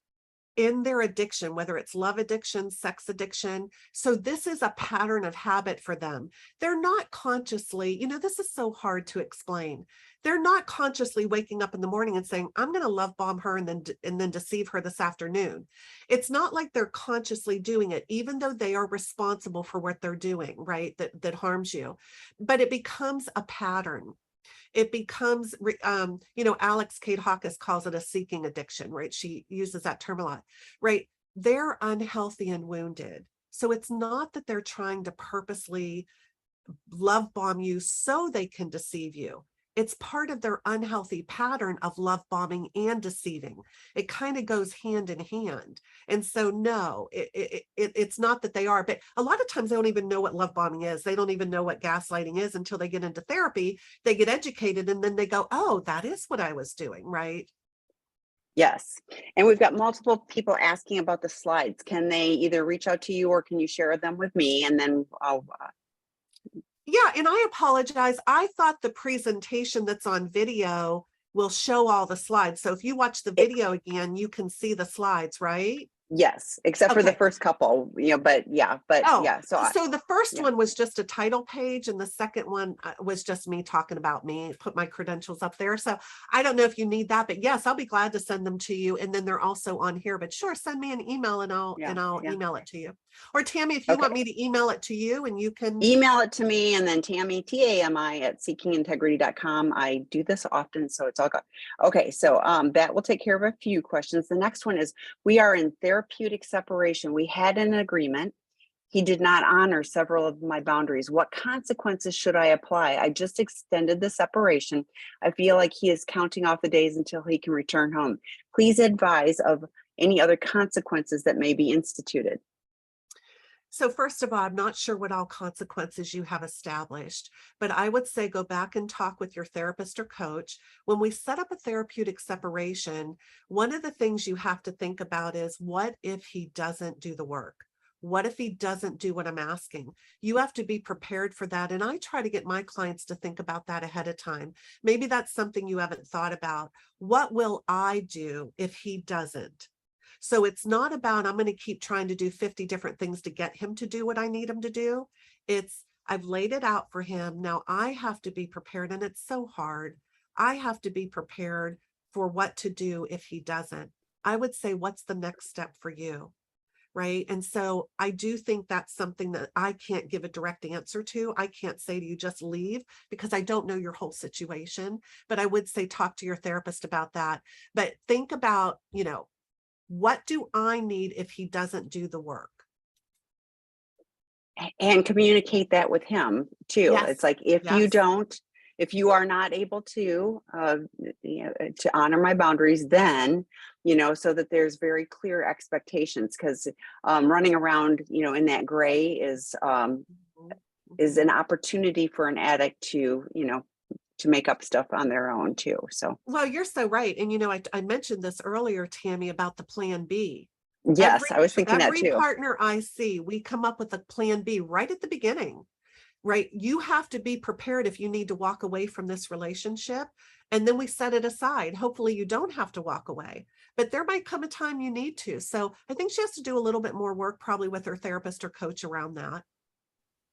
in their addiction, whether it's love addiction, sex addiction. So this is a pattern of habit for them. They're not consciously, this is so hard to explain. They're not consciously waking up in the morning and saying, I'm going to love bomb her and then deceive her this afternoon. It's not like they're consciously doing it, even though they are responsible for what they're doing, right? That harms you. But it becomes a pattern. It becomes, Alex Kate Hawkins calls it a seeking addiction, right? She uses that term a lot, right? They're unhealthy and wounded. So it's not that they're trying to purposely love bomb you so they can deceive you. It's part of their unhealthy pattern of love bombing and deceiving. It kind of goes hand in hand. And so, no, it's not that they are, but a lot of times they don't even know what love bombing is. They don't even know what gaslighting is until they get into therapy. They get educated and then they go, oh, that is what I was doing, right? Yes. And we've got multiple people asking about the slides. Can they either reach out to you or can you share them with me? And then I'll Yeah, and I apologize. I thought the presentation that's on video will show all the slides. So if you watch the it, video again, you can see the slides, right? yes, except for the Okay. first couple, but yeah. Oh, So so the first yeah. one was just a title page, and the second one was just me talking about me, put my credentials up there. So I don't know if you need that, but yes, I'll be glad to send them to you. And then they're also on here. But sure, send me an email and I'll Yeah. email it to you. Or Tammy, if you Okay. want me to email it to you, and you can Email it to me, and then Tammy, TAMI at seekingintegrity.com. I do this often, so it's all good. Okay, so that will take care of a few questions. The next one is, we are in therapeutic separation. We had an agreement. He did not honor several of my boundaries. What consequences should I apply? I just extended the separation. I feel like he is counting off the days until he can return home. Please advise of any other consequences that may be instituted. So first of all, I'm not sure what all consequences you have established, but I would say go back and talk with your therapist or coach. When we set up a therapeutic separation, one of the things you have to think about is, what if he doesn't do the work? What if he doesn't do what I'm asking? You have to be prepared for that. And I try to get my clients to think about that ahead of time. Maybe that's something you haven't thought about. What will I do if he doesn't? So it's not about, I'm going to keep trying to do 50 different things to get him to do what I need him to do. It's, I've laid it out for him. Now I have to be prepared, and it's so hard. I have to be prepared for what to do if he doesn't. I would say, what's the next step for you? Right. And so I do think that's something that I can't give a direct answer to. I can't say to you, just leave, because I don't know your whole situation. But I would say, talk to your therapist about that. But think about, what do I need if he doesn't do the work? And communicate that with him too. Yes. It's like, if you are not able to to honor my boundaries, then so that there's very clear expectations, because running around in that gray is an opportunity for an addict to to make up stuff on their own too. So Well, you're so right. And I mentioned this earlier, Tammy, about the plan B. yes, I was thinking that Every too. partner I see, we come up with a plan B right at the beginning, right? You have to be prepared if you need to walk away from this relationship, and then we set it aside. Hopefully you don't have to walk away, but there might come a time you need to. So I think she has to do a little bit more work, probably with her therapist or coach, around that.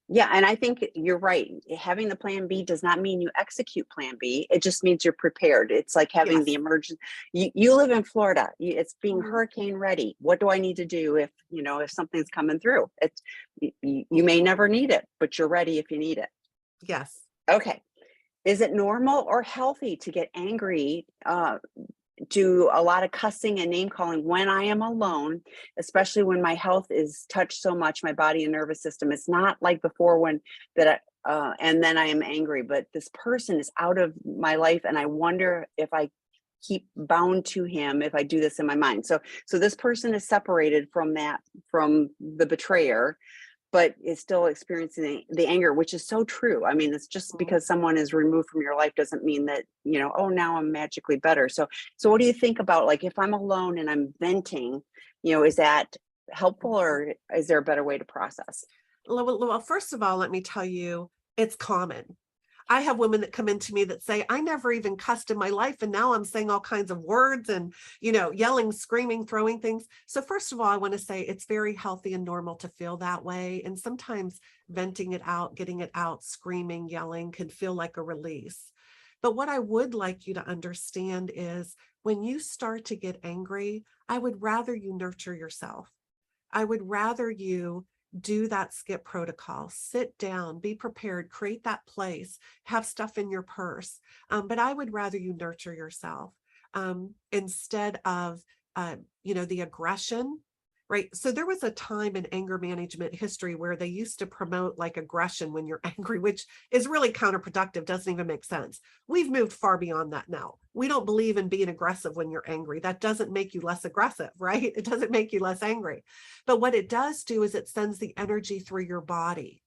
Yeah, and I think you're right. Having the plan B does not mean you execute plan B. It just means you're prepared. It's like having the Yes. emergency. You live in Florida. It's being Mhm. hurricane ready. What do I need to do if if something's coming through? It's you may never need it, but you're ready if you need it. Yes. Okay. Is it normal or healthy to get angry do a lot of cussing and name calling when I am alone, especially when my health is touched so much, my body and nervous system. It's not like before when and then I am angry, but this person is out of my life, and I wonder if I keep bound to him if I do this in my mind. So this person is separated from from the betrayer, but is still experiencing the anger, which is so true. I mean, it's just Mhm. because someone is removed from your life doesn't mean that, oh, now I'm magically better. So what do you think about, like, if I'm alone and I'm venting, is that helpful, or is there a better way to process? Well, first of all, let me tell you, it's common. I have women that come into me that say, I never even cussed in my life. And now I'm saying all kinds of words and, yelling, screaming, throwing things. So, first of all, I want to say it's very healthy and normal to feel that way. And sometimes venting it out, getting it out, screaming, yelling can feel like a release. But what I would like you to understand is when you start to get angry, I would rather you nurture yourself. I would rather you do that skip protocol, sit down, be prepared, create that place, have stuff in your purse. But I would rather you nurture yourself instead of, the aggression. Right. So there was a time in anger management history where they used to promote like aggression when you're angry, which is really counterproductive, doesn't even make sense. We've moved far beyond that now. We don't believe in being aggressive when you're angry. That doesn't make you less aggressive, right? It doesn't make you less angry. But what it does do is it sends the energy through your body.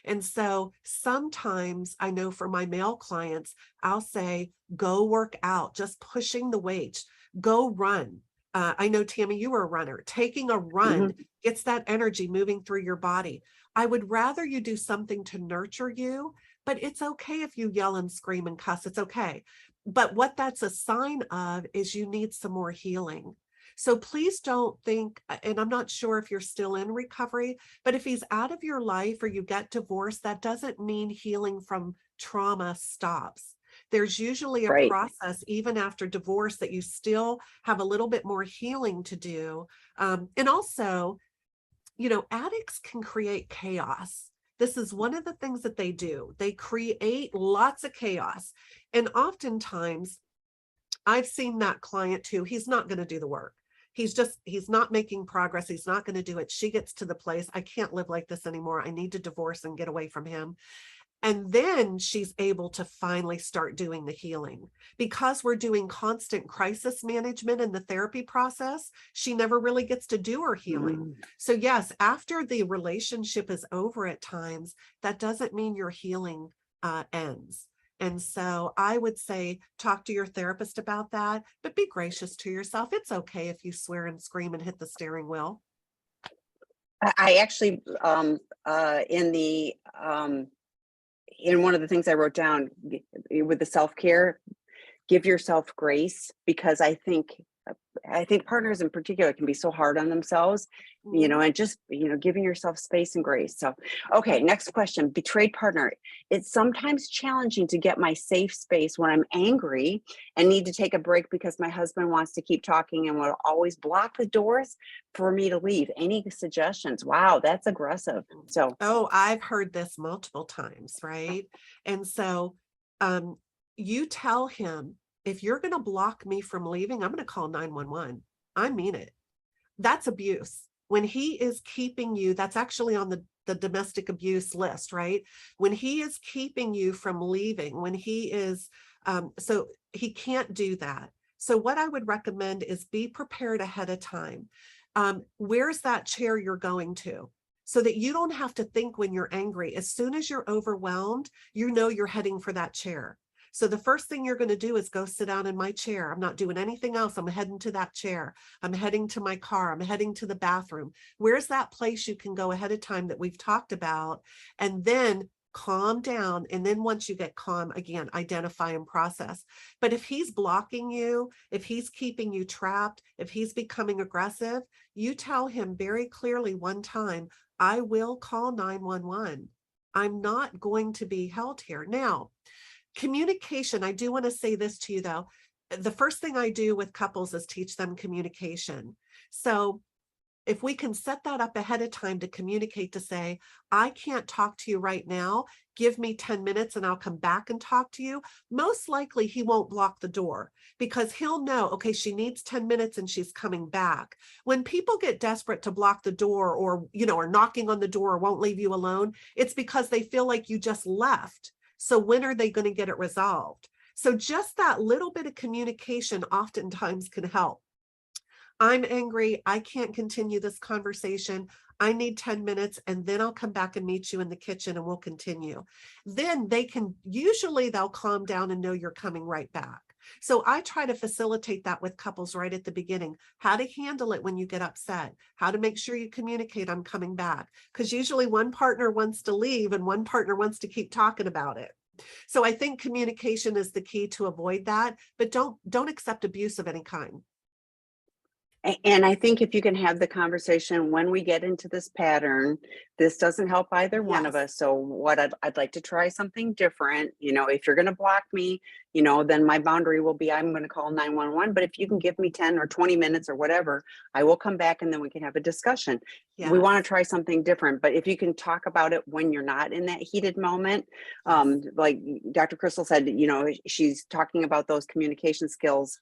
And so sometimes I know for my male clients, I'll say, go work out, just pushing the weights, go run. I know, Tammy, you were a runner. Taking a run Mhm. gets that energy moving through your body. I would rather you do something to nurture you, but it's okay if you yell and scream and cuss. It's okay. But what that's a sign of is you need some more healing. So please don't think, and I'm not sure if you're still in recovery, but if he's out of your life or you get divorced, that doesn't mean healing from trauma stops. There's usually a Right. process, even after divorce, that you still have a little bit more healing to do. And also, addicts can create chaos. This is one of the things that they do. They create lots of chaos. And oftentimes, I've seen that client too. He's not going to do the work. He's not making progress. He's not going to do it. She gets to the place, I can't live like this anymore. I need to divorce and get away from him. And then she's able to finally start doing the healing. Because we're doing constant crisis management in the therapy process, she never really gets to do her healing. Mm. So, yes, after the relationship is over at times, that doesn't mean your healing ends. And so I would say talk to your therapist about that, but be gracious to yourself. It's okay if you swear and scream and hit the steering wheel. I actually, in one of the things I wrote down with the self care, give yourself grace, because I think partners in particular can be so hard on themselves, Mhm. and just, giving yourself space and grace. So, okay, next question. Betrayed partner. It's sometimes challenging to get my safe space when I'm angry and need to take a break because my husband wants to keep talking and will always block the doors for me to leave. Any suggestions? Wow, that's aggressive. So, Oh, I've heard this multiple times, right? And so um, you tell him, if you're going to block me from leaving, I'm going to call 911. I mean it. That's abuse. When he is keeping you, that's actually on the domestic abuse list, right? When he is keeping you from leaving, when he is, so he can't do that. So what I would recommend is be prepared ahead of time. Where's that chair you're going to? So that you don't have to think when you're angry. As soon as you're overwhelmed, you know you're heading for that chair. So the first thing you're going to do is go sit down in my chair. I'm not doing anything else. I'm heading to that chair. I'm heading to my car. I'm heading to the bathroom. Where's that place you can go ahead of time that we've talked about? And then calm down. And then once you get calm, again, identify and process. But if he's blocking you, if he's keeping you trapped, if he's becoming aggressive, you tell him very clearly one time, I will call 911. I'm not going to be held here. Now, communication, I do want to say this to you though. The first thing I do with couples is teach them communication. So If we can set that up ahead of time to communicate, to say, I can't talk to you right now, give me 10 minutes and I'll come back and talk to you, most likely he won't block the door because he'll know, okay, she needs 10 minutes and she's coming back. When people get desperate to block the door or, are knocking on the door or won't leave you alone, it's because they feel like you just left. So when are they going to get it resolved? So just that little bit of communication oftentimes can help. I'm angry. I can't continue this conversation. I need 10 minutes and then I'll come back and meet you in the kitchen and we'll continue. Then they'll calm down and know you're coming right back. So I try to facilitate that with couples right at the beginning, how to handle it when you get upset, how to make sure you communicate, I'm coming back. Because usually one partner wants to leave and one partner wants to keep talking about it. So I think communication is the key to avoid that, but don't accept abuse of any kind. And I think if you can have the conversation when we get into this pattern, this doesn't help either one of Yes. us. So what I'd like to try something different. If you're going to block me, then my boundary will be I'm going to call 911. But if you can give me 10 or 20 minutes or whatever, I will come back and then we can have a discussion. We want Yes. to try something different. But if you can talk about it when you're not in that heated moment, Yes. like Dr. Crystal said, she's talking about those communication skills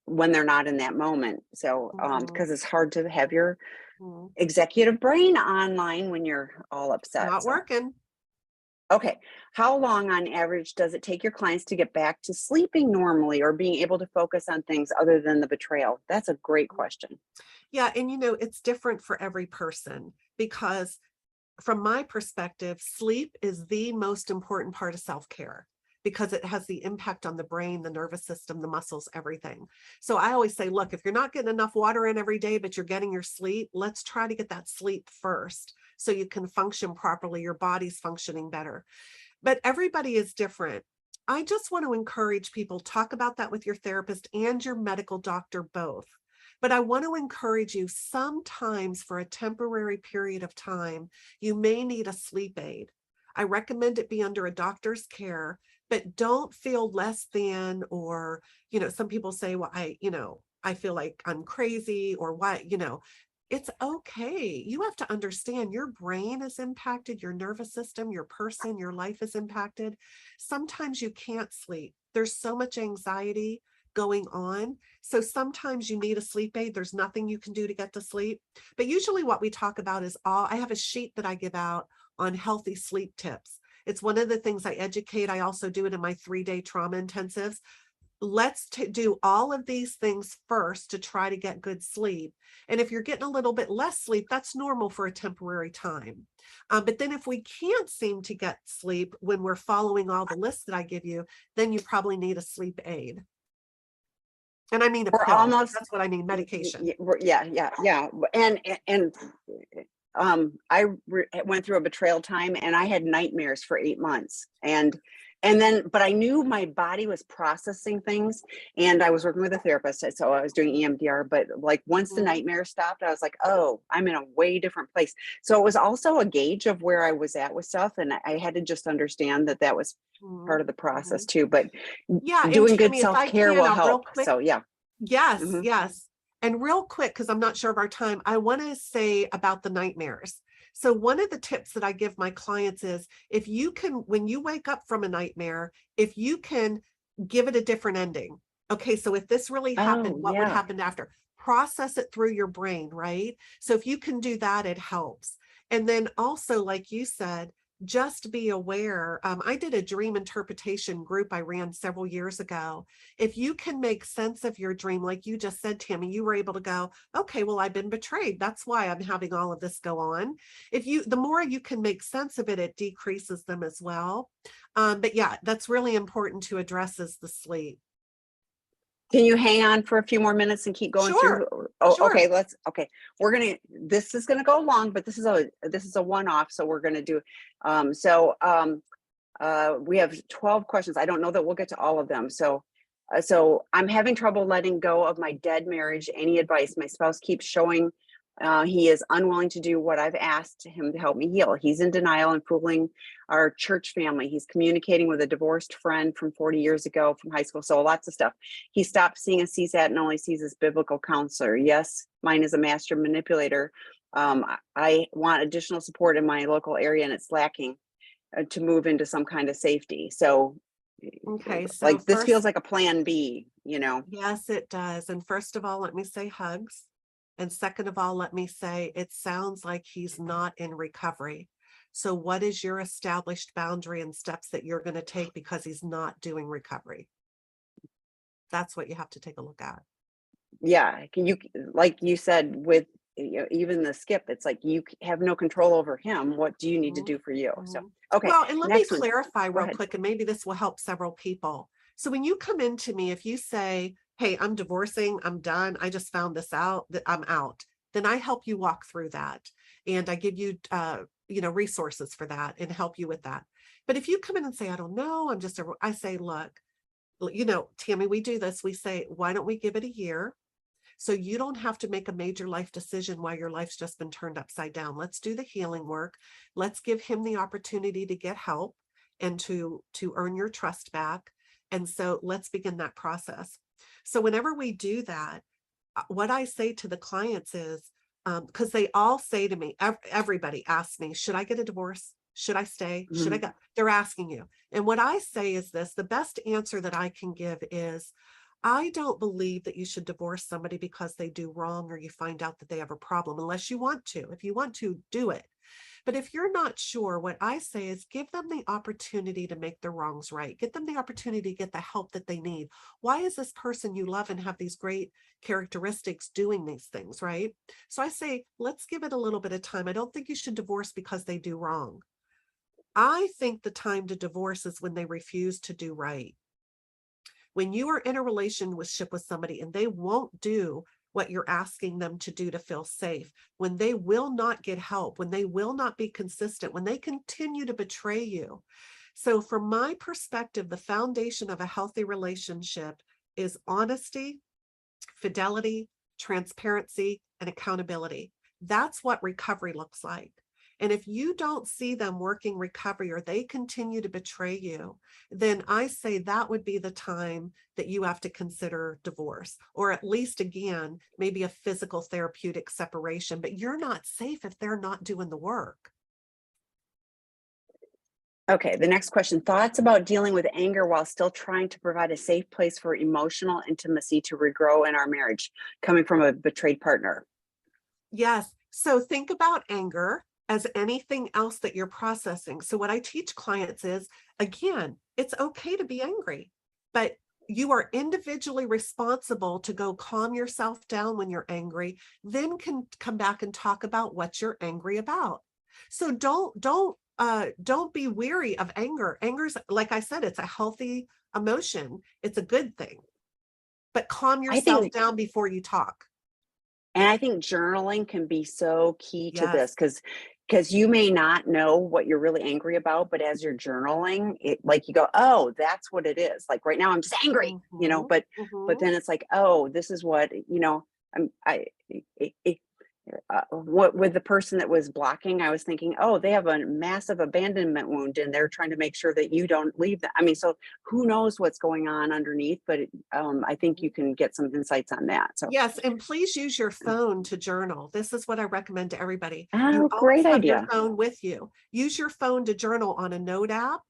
when they're not in that moment. So, because it's hard to have your Mhm. executive brain online when you're all upset. Not So, working. okay. How long on average does it take your clients to get back to sleeping normally or being able to focus on things other than the betrayal? That's a great question. Yeah. And it's different for every person because from my perspective, sleep is the most important part of self-care because it has the impact on the brain, the nervous system, the muscles, everything. So I always say, look, if you're not getting enough water in every day, but you're getting your sleep, let's try to get that sleep first so you can function properly. Your body's functioning better. But everybody is different. I just want to encourage people, talk about that with your therapist and your medical doctor both. But I want to encourage you, sometimes for a temporary period of time, you may need a sleep aid. I recommend it be under a doctor's care, but don't feel less than, or, some people say, well, I feel like I'm crazy or what, it's okay. You have to understand your brain is impacted, your nervous system, your person, your life is impacted. Sometimes you can't sleep. There's so much anxiety going on. So sometimes you need a sleep aid. There's nothing you can do to get to sleep. But usually what we talk about is I have a sheet that I give out on healthy sleep tips. It's one of the things I educate. I also do it in my 3-day trauma intensives. Let's do all of these things first to try to get good sleep. And if you're getting a little bit less sleep, that's normal for a temporary time. But then if we can't seem to get sleep when we're following all the lists that I give you, then you probably need a sleep aid. And I mean a We're pill. almost, That's what I mean, medication. yeah. And went through a betrayal time and I had nightmares for 8 months. But I knew my body was processing things and I was working with a therapist. So I was doing EMDR, but like once the Mhm. nightmare stopped, I was like, oh, I'm in a way different place. So it was also a gauge of where I was at with stuff. And I had to just understand that was part Mhm. of the process Mhm. too, but Yeah. And doing good Tammy, if I self-care can, will I'll real help. quick. So yeah. Yes, Mhm. yes. And real quick, because I'm not sure of our time, I want to say about the nightmares. So one of the tips that I give my clients is if you can, when you wake up from a nightmare, if you can give it a different ending. Okay, so if this really happened, Oh what would yeah. happen after? Process it through your brain, right? So if you can do that, it helps. And then also, like you said, just be aware. I did a dream interpretation group I ran several years ago. If you can make sense of your dream, like you just said, Tammy, you were able to go, okay, well, I've been betrayed. That's why I'm having all of this go on. The more you can make sense of it, it decreases them as well. But yeah, that's really important to address is the sleep. Can you hang on for a few more minutes and keep going through? Sure, Oh, okay. sure. Okay. This is gonna go long, but this is a one-off. So we're gonna do, we have 12 questions. I don't know that we'll get to all of them. So I'm having trouble letting go of my dead marriage. Any advice? My spouse keeps showing He is unwilling to do what I've asked him to help me heal. He's in denial and fooling our church family. He's communicating with a divorced friend from 40 years ago from high school. So lots of stuff. He stopped seeing a CSAT and only sees his biblical counselor. Yes, mine is a master manipulator. I want additional support in my local area, and it's lacking to move into some kind of safety. So Okay, so like this feels first, like a plan B, you know? yes, it does. And first of all, let me say hugs. And second of all, let me say it sounds like he's not in recovery. So what is your established boundary and steps that you're going to take because he's not doing recovery? That's what you have to take a look at. Yeah, can you, like you said, with even the skip, it's like you have no control over him. What do you need to Mhm, do for you? So, mhm. okay, Well, and let me next one. clarify Go real ahead. quick, and maybe this will help several people. So when you come into me, if you say, hey, I'm divorcing, I'm done, I just found this out, that I'm out, then I help you walk through that. And I give you, resources for that and help you with that. But if you come in and say, I don't know, I say, look, Tammy, we do this. We say, why don't we give it a year? So you don't have to make a major life decision while your life's just been turned upside down. Let's do the healing work. Let's give him the opportunity to get help and to earn your trust back. And so let's begin that process. So whenever we do that, what I say to the clients is, because they all say to me, everybody asks me, should I get a divorce? Should I stay? Should I Mhm. go? They're asking you. And what I say is this, the best answer that I can give is, I don't believe that you should divorce somebody because they do wrong or you find out that they have a problem, unless you want to. If you want to, do it. But if you're not sure, what I say is give them the opportunity to make their wrongs right. Get them the opportunity to get the help that they need. Why is this person you love and have these great characteristics doing these things, right? So I say, let's give it a little bit of time. I don't think you should divorce because they do wrong. I think the time to divorce is when they refuse to do right. When you are in a relationship with somebody and they won't do what you're asking them to do to feel safe, when they will not get help, when they will not be consistent, when they continue to betray you. So, from my perspective, the foundation of a healthy relationship is honesty, fidelity, transparency, and accountability. That's what recovery looks like. And if you don't see them working recovery or they continue to betray you, then I say that would be the time that you have to consider divorce, or at least, again, maybe a physical therapeutic separation. But you're not safe if they're not doing the work. Okay, the next question. Thoughts about dealing with anger while still trying to provide a safe place for emotional intimacy to regrow in our marriage, coming from a betrayed partner. Yes. So think about anger as anything else that you're processing. So what I teach clients is, again, it's okay to be angry, but you are individually responsible to go calm yourself down when you're angry, then can come back and talk about what you're angry about. So don't be weary of anger. Anger's, like I said, it's a healthy emotion. It's a good thing, but calm I yourself think, down before you talk. and I think journaling can be so key to Yes. this because you may not know what you're really angry about, but as you're journaling, it like you go, oh, that's what it is. Like right now, I'm just angry, you know. Mhm, But mhm. then it's like, oh, this is what you know. What with the person that was blocking, I was thinking, oh, they have a massive abandonment wound, and they're trying to make sure that you don't leave them. I mean, so who knows what's going on underneath? But I think you can get some insights on that. So, Yes, and please use your phone to journal. This is what I recommend to everybody. You oh, always great have your idea. phone with you. Use your phone to journal on a note app.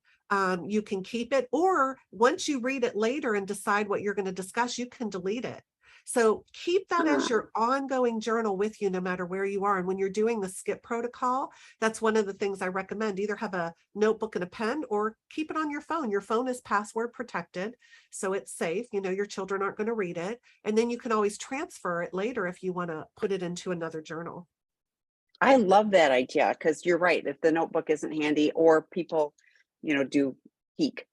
You can keep it, or once you read it later and decide what you're going to discuss, you can delete it. So keep that as Huh. your ongoing journal with you, no matter where you are. And when you're doing the skip protocol, that's one of the things I recommend. Either have a notebook and a pen or keep it on your phone. Your phone is password protected, so it's safe. Your children aren't going to read it. And then you can always transfer it later if you want to put it into another journal. I love that idea because you're right. If the notebook isn't handy, or people, do peek.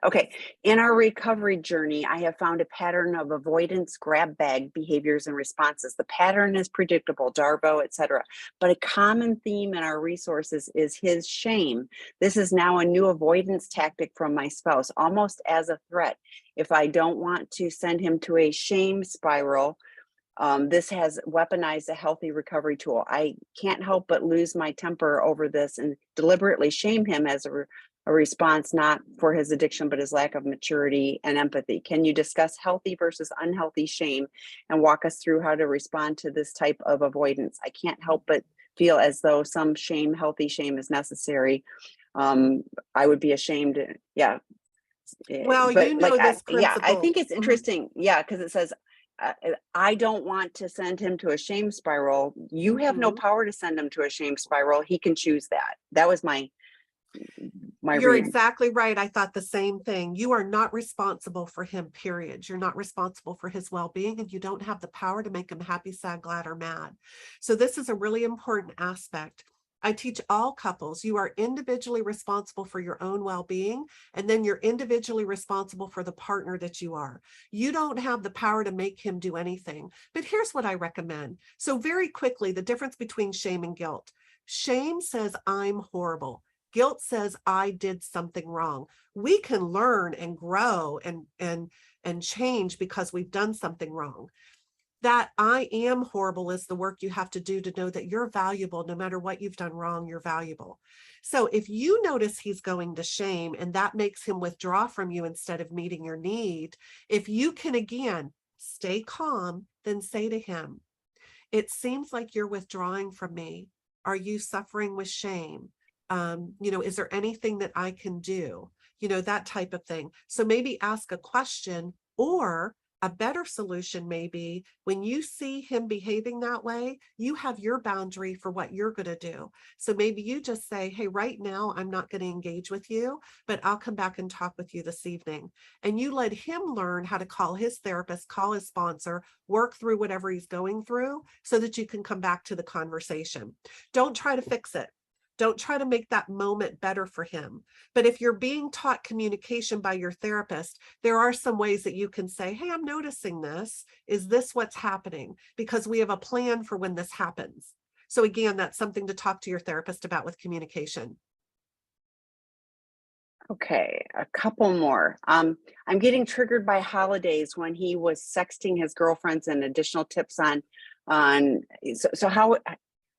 Okay. Yes. In our recovery journey, I have found a pattern of avoidance, grab bag behaviors and responses. The pattern is predictable, Darbo, etc. But a common theme in our resources is his shame. This is now a new avoidance tactic from my spouse, almost as a threat. If I don't want to send him to a shame spiral, This has weaponized a healthy recovery tool. I can't help but lose my temper over this and deliberately shame him as a response, not for his addiction, but his lack of maturity and empathy. Can you discuss healthy versus unhealthy shame and walk us through how to respond to this type of avoidance? I can't help but feel as though some shame, healthy shame, is necessary. I would be ashamed. Yeah. Well, But you like, know this yeah, I principle. think it's Mhm. interesting. Yeah. Cause it says, I don't want to send him to a shame spiral. You have no Mhm. power to send him to a shame spiral. He can choose that. That was my You're read. exactly right. I thought the same thing. You are not responsible for him, period. You're not responsible for his well-being, and you don't have the power to make him happy, sad, glad, or mad. So this is a really important aspect. I teach all couples, you are individually responsible for your own well-being, and then you're individually responsible for the partner that you are. You don't have the power to make him do anything. But here's what I recommend. So very quickly, the difference between shame and guilt. Shame says, I'm horrible. Guilt says I did something wrong. We can learn and grow and change because we've done something wrong. That I am horrible is the work you have to do to know that you're valuable. No matter what you've done wrong, you're valuable. So if you notice he's going to shame and that makes him withdraw from you instead of meeting your need, if you can again stay calm, then say to him, it seems like you're withdrawing from me. Are you suffering with shame? Is there anything that I can do? That type of thing. So maybe ask a question, or a better solution may be when you see him behaving that way, you have your boundary for what you're going to do. So maybe you just say, hey, right now, I'm not going to engage with you, but I'll come back and talk with you this evening. And you let him learn how to call his therapist, call his sponsor, work through whatever he's going through so that you can come back to the conversation. Don't try to fix it. Don't try to make that moment better for him. But if you're being taught communication by your therapist, there are some ways that you can say, hey, I'm noticing this. Is this what's happening? Because we have a plan for when this happens. So again, that's something to talk to your therapist about with communication. Okay, a couple more. I'm getting triggered by holidays when he was sexting his girlfriends, and additional tips on so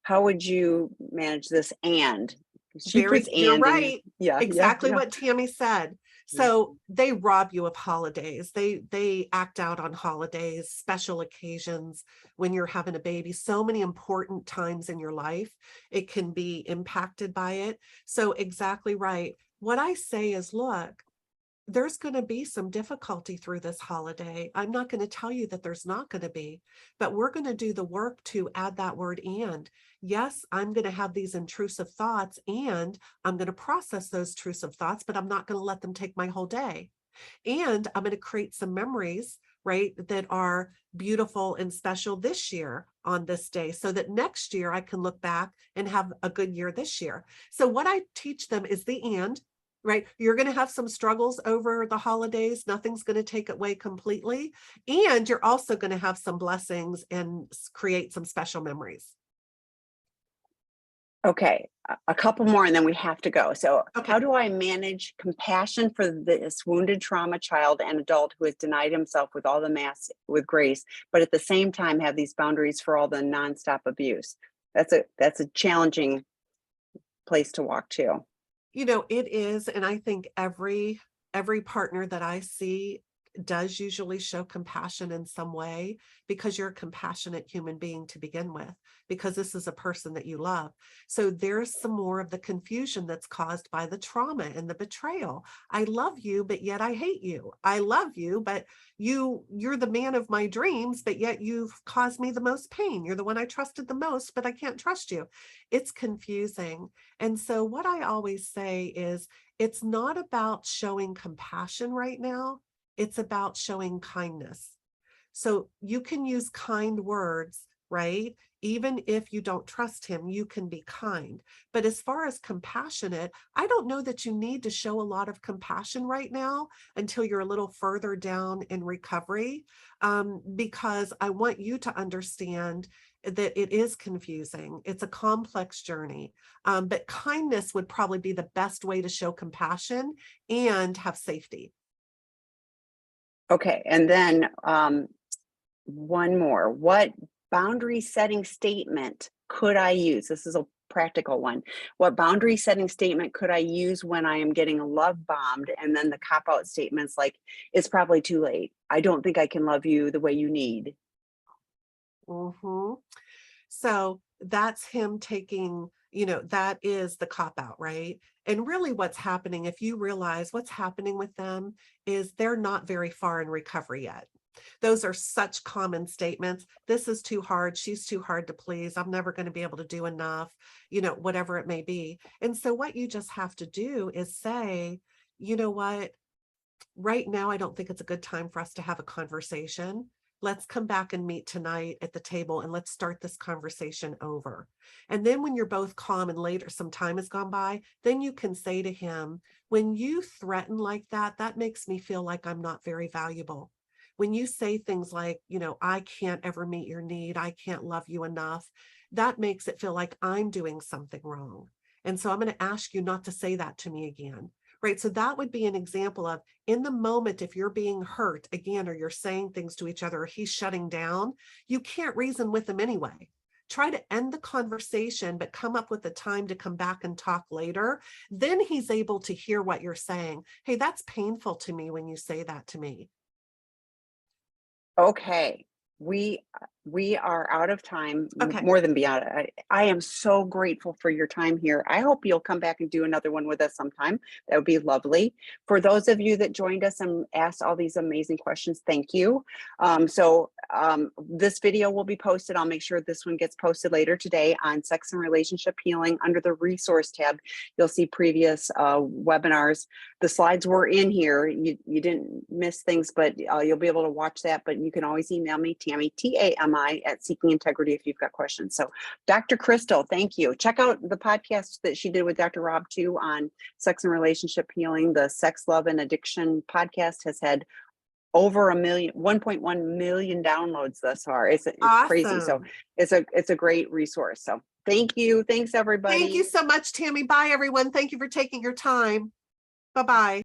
how would you manage this? And she puts You're and in there. right. Yeah, yeah, Exactly yeah. what Tammy said. Mm. So they rob you of holidays. They act out on holidays, special occasions, when you're having a baby, so many important times in your life. It can be impacted by it. So exactly right. What I say is, look, there's going to be some difficulty through this holiday. I'm not going to tell you that there's not going to be, but we're going to do the work to add that word and. Yes, I'm going to have these intrusive thoughts and I'm going to process those intrusive thoughts, but I'm not going to let them take my whole day. And I'm going to create some memories, right, that are beautiful and special this year on this day so that next year I can look back and have a good year this year. So what I teach them is the and. Right. You're going to have some struggles over the holidays. Nothing's going to take it away completely. And you're also going to have some blessings and create some special memories. Okay, a couple more and then we have to go. So, how Okay. do I manage compassion for this wounded trauma child and adult who has denied himself with all the mass with grace, but at the same time have these boundaries for all the nonstop abuse? That's a challenging place to walk to. It is, and I think every partner that I see does usually show compassion in some way because you're a compassionate human being to begin with, because this is a person that you love. So there's some more of the confusion that's caused by the trauma and the betrayal. I love you, but yet I hate you. I love you, but you're the man of my dreams, but yet you've caused me the most pain. You're the one I trusted the most, but I can't trust you. It's confusing. And so what I always say is it's not about showing compassion right now. It's about showing kindness. So you can use kind words, right? Even if you don't trust him, you can be kind. But as far as compassionate, I don't know that you need to show a lot of compassion right now until you're a little further down in recovery, because I want you to understand that it is confusing. It's a complex journey. But kindness would probably be the best way to show compassion and have safety. Okay, and then one more. What boundary setting statement could I use? This is a practical one. What boundary setting statement could I use when I am getting love bombed? And then the cop out statements like, it's probably too late. I don't think I can love you the way you need. hmm So that's him taking, that is the cop out, right? And really what's happening, if you realize what's happening with them, is they're not very far in recovery yet. Those are such common statements. This is too hard. She's too hard to please. I'm never going to be able to do enough, whatever it may be. And so what you just have to do is say, you know what? Right now, I don't think it's a good time for us to have a conversation. Let's come back and meet tonight at the table and let's start this conversation over. And then when you're both calm and later some time has gone by, then you can say to him, when you threaten like that, that makes me feel like I'm not very valuable. When you say things like, I can't ever meet your need, I can't love you enough, that makes it feel like I'm doing something wrong. And so I'm going to ask you not to say that to me again. Right. So that would be an example of in the moment, if you're being hurt again, or you're saying things to each other, or he's shutting down, you can't reason with him anyway. Try to end the conversation, but come up with a time to come back and talk later. Then he's able to hear what you're saying. Hey, that's painful to me when you say that to me. Okay, we are out of time, Okay. more than beyond. I am so grateful for your time here. I hope you'll come back and do another one with us sometime. That would be lovely. For those of you that joined us and asked all these amazing questions, thank you. This video will be posted. I'll make sure this one gets posted later today on sex and relationship healing. Under the resource tab, you'll see previous webinars. The slides were in here. You didn't miss things, but you'll be able to watch that. But you can always email me, Tammy, TAMI, at Seeking Integrity if you've got questions. So Dr. Crystal, thank you. Check out the podcast that she did with Dr. Rob too on sex and relationship healing. The Sex, Love, and Addiction podcast has had over 1.1 million downloads thus far. It's crazy. So Awesome. it's a great resource. So thank you. Thanks, everybody. Thank you so much, Tammy. Bye, everyone. Thank you for taking your time. Bye-bye.